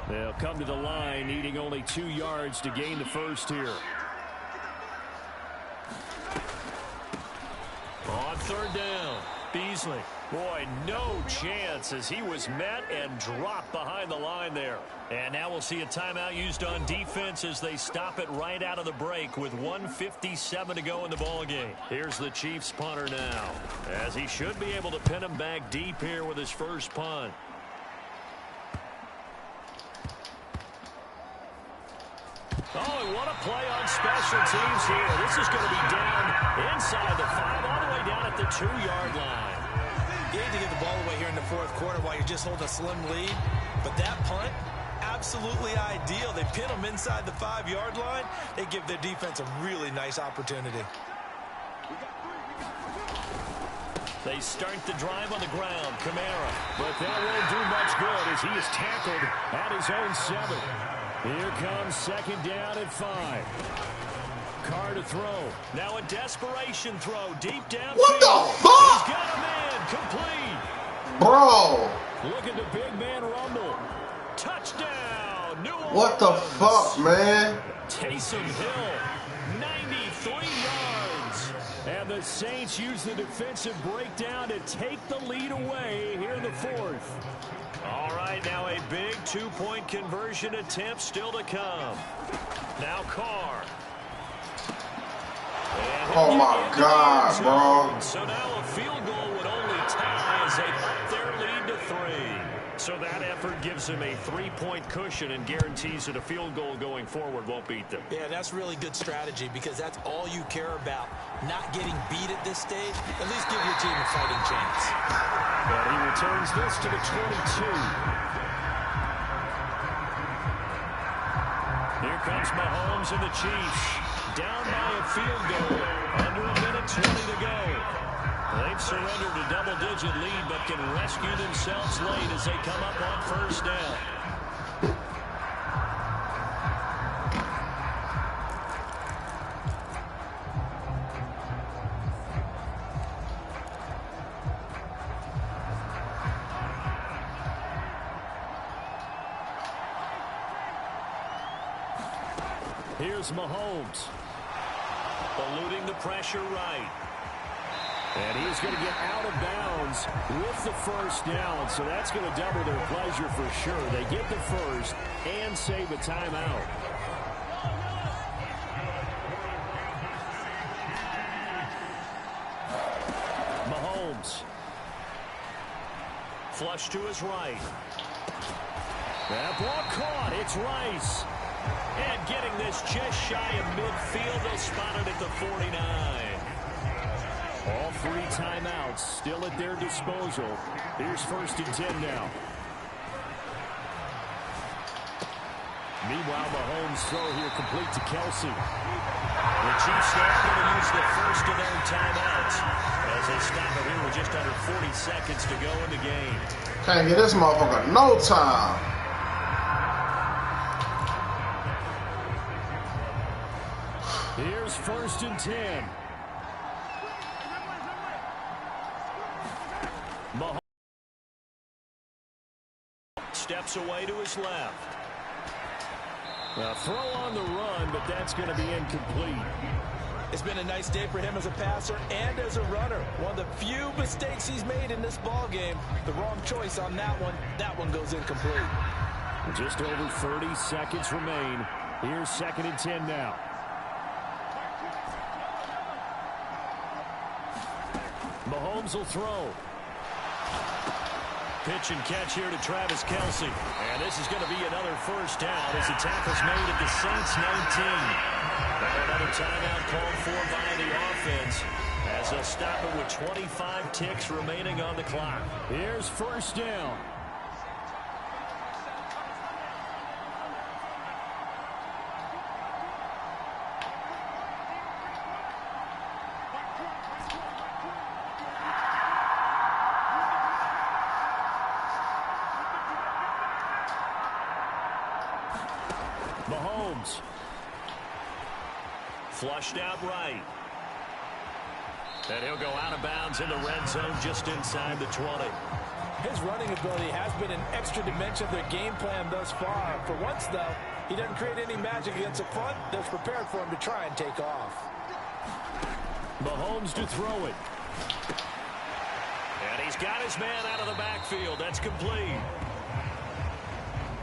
They'll come to the line, needing only 2 yards to gain the first here. On 3rd down, Beasley. Boy, no chance as he was met and dropped behind the line there. And now we'll see a timeout used on defense as they stop it right out of the break with 1:57 to go in the ballgame. Here's the Chiefs punter now, as he should be able to pin him back deep here with his first punt. Oh, and what a play on special teams here. This is going to be down inside the 5, all the way down at the 2-yard line. You need to get the ball away here in the 4th quarter while you're just holding a slim lead. But that punt, absolutely ideal. They pin them inside the 5-yard line. They give their defense a really nice opportunity. They start the drive on the ground. Kamara. But that won't do much good as he is tackled at his own 7. Here comes 2nd down at 5. Carr to throw. Now a desperation throw deep downfield. What the fuck? He's got a man complete. Bro. Look at the big man rumble. Touchdown. New Orleans. What the fuck, man? Taysom Hill, 93 yards. And the Saints use the defensive breakdown to take the lead away here in the 4th. All right, now a big 2-point conversion attempt still to come. Now Carr. Oh my God, bro. So now a field goal would only tie as they up their lead to 3. So that effort gives them a 3-point cushion and guarantees that a field goal going forward won't beat them. Yeah, that's really good strategy because that's all you care about. Not getting beat at this stage. At least give your team a fighting chance. And he returns this to the 22. Here comes Mahomes and the Chiefs. Down by a field goal. Under a minute 20 to go. They've surrendered a double-digit lead, but can rescue themselves late as they come up on 1st down. Here's Mahomes. Eluding the pressure right. And he's going to get out of bounds with the 1st down, so that's going to double their pleasure for sure. They get the 1st and save a timeout. Mahomes. Flush to his right. That ball caught. It's Rice. And getting this just shy of midfield. They'll spot it at the 49. All 3 timeouts still at their disposal. Here's 1st and 10 now. Meanwhile, Mahomes' throw here complete to Kelsey. The Chiefs now going to use the first of their timeouts as they stop it here with just under 40 seconds to go in the game. Can't get this motherfucker no time. first and 10. Mahomes steps away to his left. A throw on the run, but that's going to be incomplete. It's been a nice day for him as a passer and as a runner. One of the few mistakes he's made in this ball game. The wrong choice on that one. That one goes incomplete. Just over 30 seconds remain. Here's 2nd and 10 now. Mahomes will throw. Pitch and catch here to Travis Kelce. And this is going to be another first down as the tackle's made at the Saints 19. And another timeout called for by the offense as they'll stop it with 25 ticks remaining on the clock. Here's first down. Mahomes. Flushed out right. And he'll go out of bounds in the red zone just inside the 20. His running ability has been an extra dimension of their game plan thus far. For once, though, he doesn't create any magic against the front that's prepared for him to try and take off. Mahomes to throw it. And he's got his man out of the backfield. That's complete.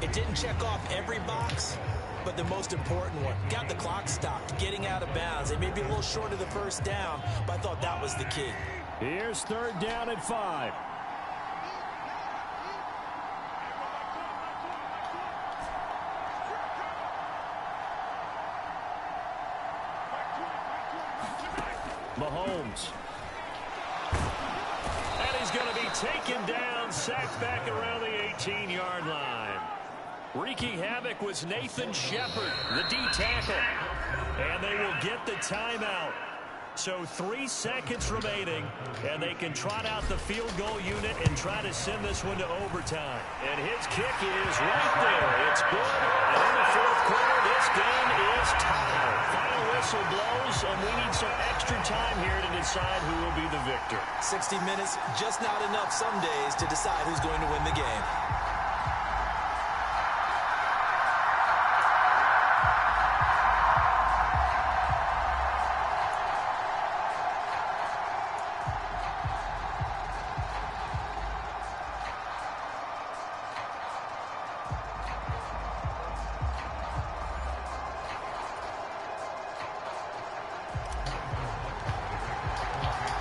It didn't check off every box, but the most important one. Got the clock stopped, getting out of bounds. It may be a little short of the first down, but I thought that was the key. Here's 3rd down and 5. Mahomes. And he's going to be taken down, sacked back around the 18-yard line. Wreaking havoc was Nathan Shepard, the D tackle. And they will get the timeout. So 3 seconds remaining, and they can trot out the field goal unit and try to send this one to overtime. And his kick is right there. It's good. And in the 4th quarter, this game is tied. Final whistle blows, and we need some extra time here to decide who will be the victor. 60 minutes, just not enough some days to decide who's going to win the game.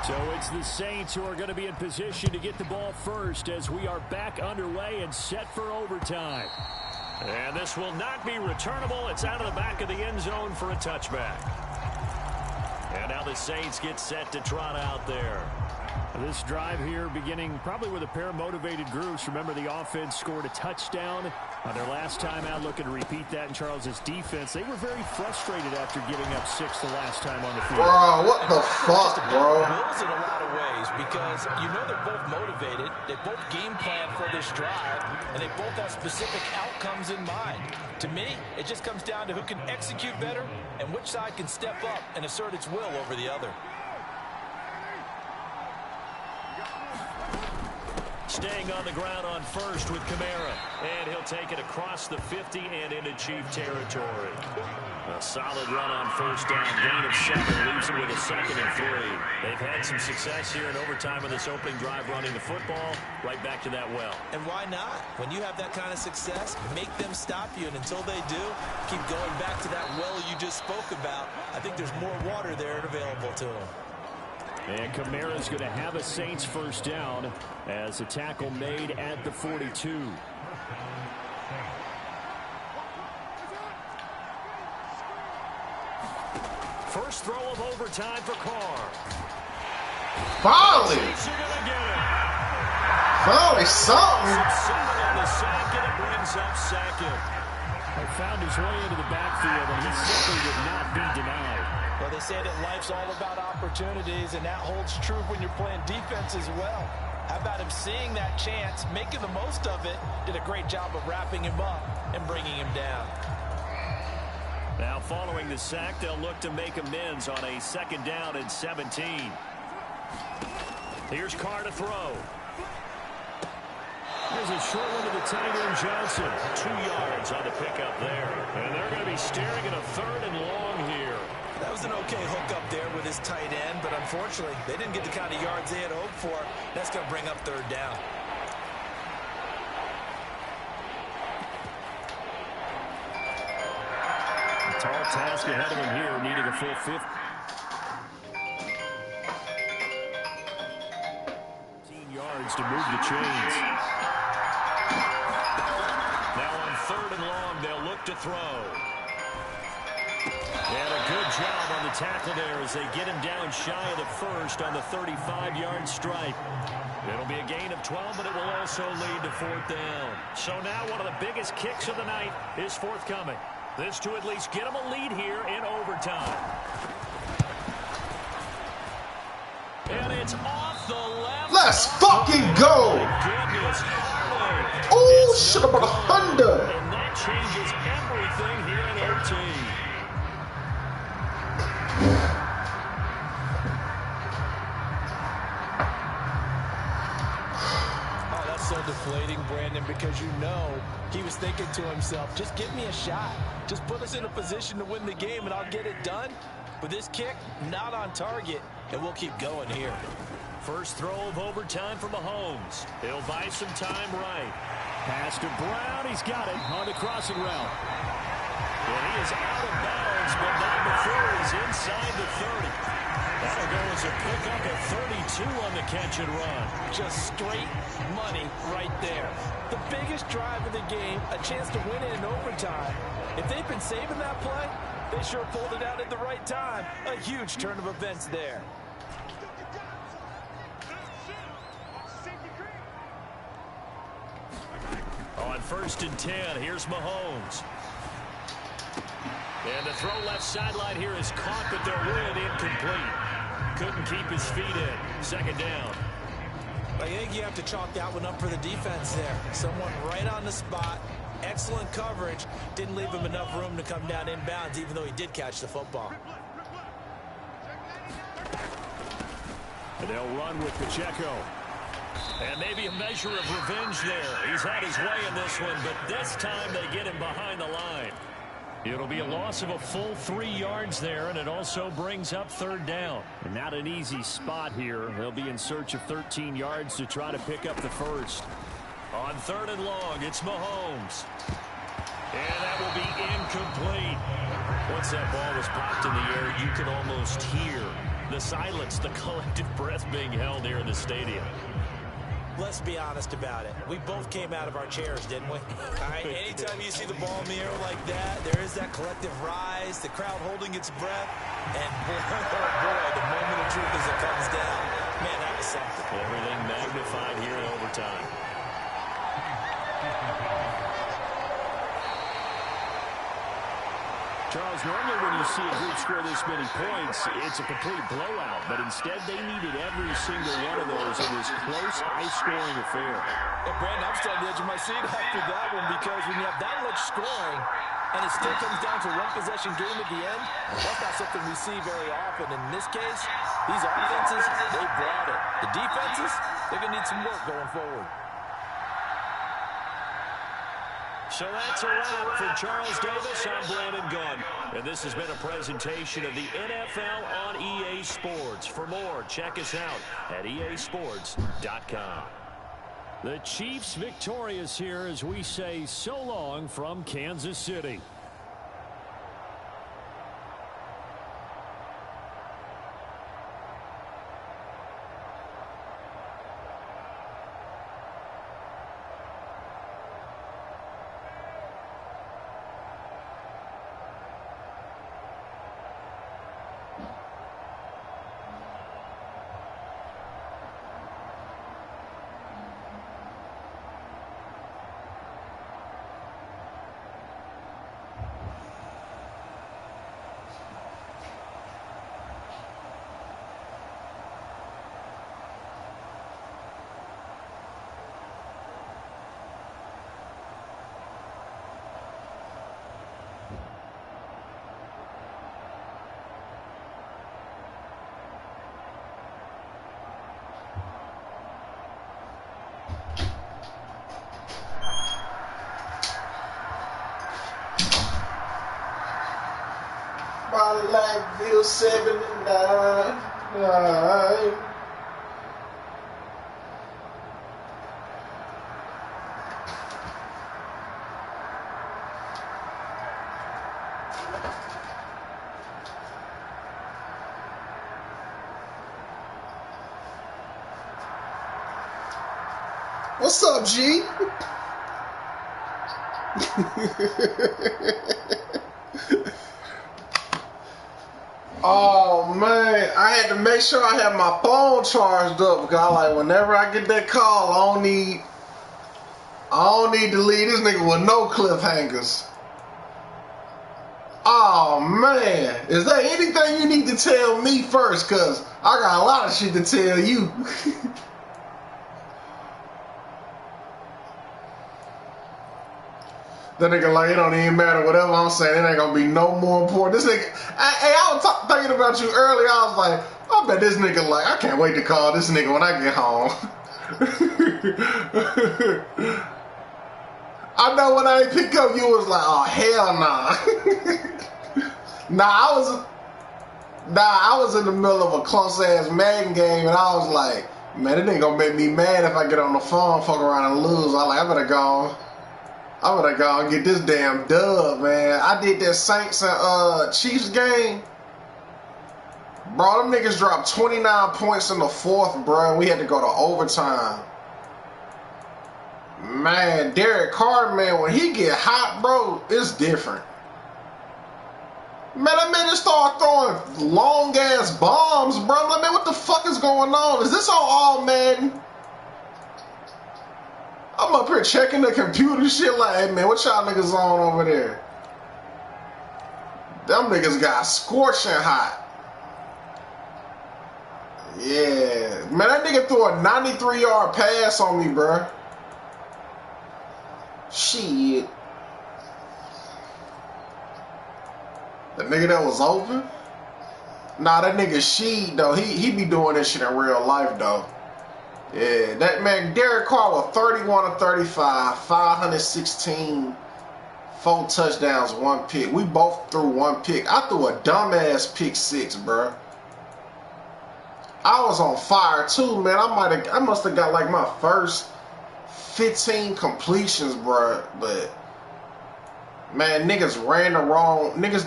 So it's the Saints who are going to be in position to get the ball first as we are back underway and set for overtime. And this will not be returnable. It's out of the back of the end zone for a touchback. And now the Saints get set to trot out there. This drive here beginning probably with a pair of motivated groups. Remember, the offense scored a touchdown on their last time out, looking to repeat that in Charles's defense. They were very frustrated after giving up 6 the last time on the field. Bro, what the fuck, bro? Bills in a lot of ways because you know they're both motivated. They both game plan for this drive, and they both have specific outcomes in mind. To me, it just comes down to who can execute better and which side can step up and assert its will over the other. Staying on the ground on first with Kamara. And he'll take it across the 50 and into Chief territory. A solid run on first down. Gain of 7 leaves it with a 2nd and 3. They've had some success here in overtime in this opening drive running the football. Right back to that well. And why not? When you have that kind of success, make them stop you. And until they do, keep going back to that well you just spoke about. I think there's more water there available to them. And Kamara's going to have a Saints first down as a tackle made at the 42. First throw of overtime for Carr. Finally! Saints are going to get it. Finally, something. 7 on the sack, and it brings up 2nd. He found his way into the backfield, and he simply would not be denied. Well, they say that life's all about opportunities, and that holds true when you're playing defense as well. How about him seeing that chance, making the most of it, did a great job of wrapping him up and bringing him down. Now following the sack, they'll look to make amends on a 2nd down and 17. Here's Carr to throw. Here's a short one to the tight end, Johnson. 2 yards on the pickup there. And they're going to be staring at a 3rd and long here. That was an okay hook up there with his tight end, but unfortunately, they didn't get the kind of yards they had hoped for. That's going to bring up 3rd down. A tall task ahead of him here, needing a full 50. Yards to move the chains. Now on 3rd and long, they'll look to throw. And a good job on the tackle there as they get him down shy of the 1st on the 35-yard stripe. It'll be a gain of 12, but it will also lead to 4th down. So now one of the biggest kicks of the night is forthcoming. This to at least get them a lead here in overtime. And it's off the left. Let's fucking go. Oh, shit about 100. And that changes everything here in OT. Oh, that's so deflating, Brandon, because you know he was thinking to himself, just give me a shot. Just put us in a position to win the game and I'll get it done. But this kick, not on target, and we'll keep going here. First throw of overtime for Mahomes. He'll buy some time right. Pass to Brown. He's got it on the crossing route. And he is out of bounds, but not before he's inside the 30. That'll go as a pickup at 32 on the catch and run. Just straight money right there. The biggest drive of the game, a chance to win it in overtime. If they've been saving that play, they sure pulled it out at the right time. A huge turn of events there. On 1st and 10, here's Mahomes. And the throw left sideline here is caught, but they're ruled incomplete. Couldn't keep his feet in. 2nd down. I think you have to chalk that one up for the defense there. Someone right on the spot. Excellent coverage. Didn't leave him enough room to come down inbounds, even though he did catch the football. And they'll run with Pacheco. And maybe a measure of revenge there. He's had his way in this one, but this time they get him behind the line. It'll be a loss of a full 3 yards there, and it also brings up 3rd down. And not an easy spot here. They'll be in search of 13 yards to try to pick up the 1st. On 3rd and long, it's Mahomes. And that will be incomplete. Once that ball was popped in the air, you could almost hear the silence, the collective breath being held here in the stadium. Let's be honest about it. We both came out of our chairs, didn't we? All right, anytime you see the ball in the air like that, there is that collective rise, the crowd holding its breath, and boy, oh boy, the moment of truth as it comes down. Man, that was something. Everything magnified here in overtime. Charles, normally when you see a group score this many points, it's a complete blowout. But instead, they needed every single one of those in this close, high-scoring affair. Well, Brandon, I'm still on the edge of my seat after that one because when you have that much scoring and it still comes down to a one-possession game at the end, that's not something we see very often. In this case, these offenses, they brought it. The defenses, they're going to need some work going forward. So that's a wrap for Charles Davis. I'm Brandon Gunn. And this has been a presentation of the NFL on EA Sports. For more, check us out at easports.com. The Chiefs victorious here as we say so long from Kansas City. Cadillac 79. What's up, G? Oh man, I had to make sure I had my phone charged up because I like whenever I get that call, I don't need to leave this nigga with no cliffhangers. Oh man, is there anything you need to tell me first? Cause I got a lot of shit to tell you. That nigga like, it don't even matter, whatever I'm saying, it ain't gonna be no more important. This nigga, I was thinking about you earlier, I was like, I bet this nigga like, I can't wait to call this nigga when I get home. I know when I ain't pick up, you was like, oh hell nah. I was in the middle of a close ass Madden game and I was like, man, it ain't gonna make me mad if I get on the phone, fuck around and lose. I better go and get this damn dub, man. I did that Saints and Chiefs game. Bro, them niggas dropped 29 points in the fourth, bro. We had to go to overtime. Man, Derek Carr, man, when he get hot, bro, it's different. Man, that man just started throwing long-ass bombs, bro. Like, man, what the fuck is going on? Is this on all Madden? I'm up here checking the computer shit like, hey, man, what y'all niggas on over there? Them niggas got scorching hot. Yeah. Man, that nigga threw a 93-yard pass on me, bro. Shit. The nigga that was open? Nah, that nigga Sheed, though, he be doing this shit in real life, though. Yeah, that man, Derek Carr was 31 of 35, 516, 4 touchdowns, 1 pick. We both threw 1 pick. I threw a dumbass pick 6, bro. I was on fire too, man. I must have got like my first 15 completions, bro. But man, niggas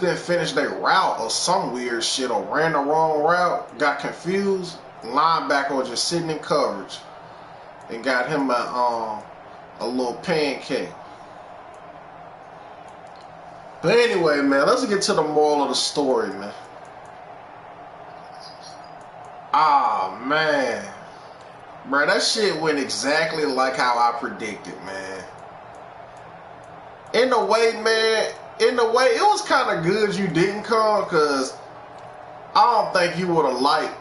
didn't finish their route or some weird shit, or ran the wrong route, got confused. Linebacker was just sitting in coverage and got him a little pancake. But anyway, man, let's get to the moral of the story, man. Ah, man. Bro, that shit went exactly like how I predicted, man. In a way, man, it was kind of good you didn't come, because I don't think you would have liked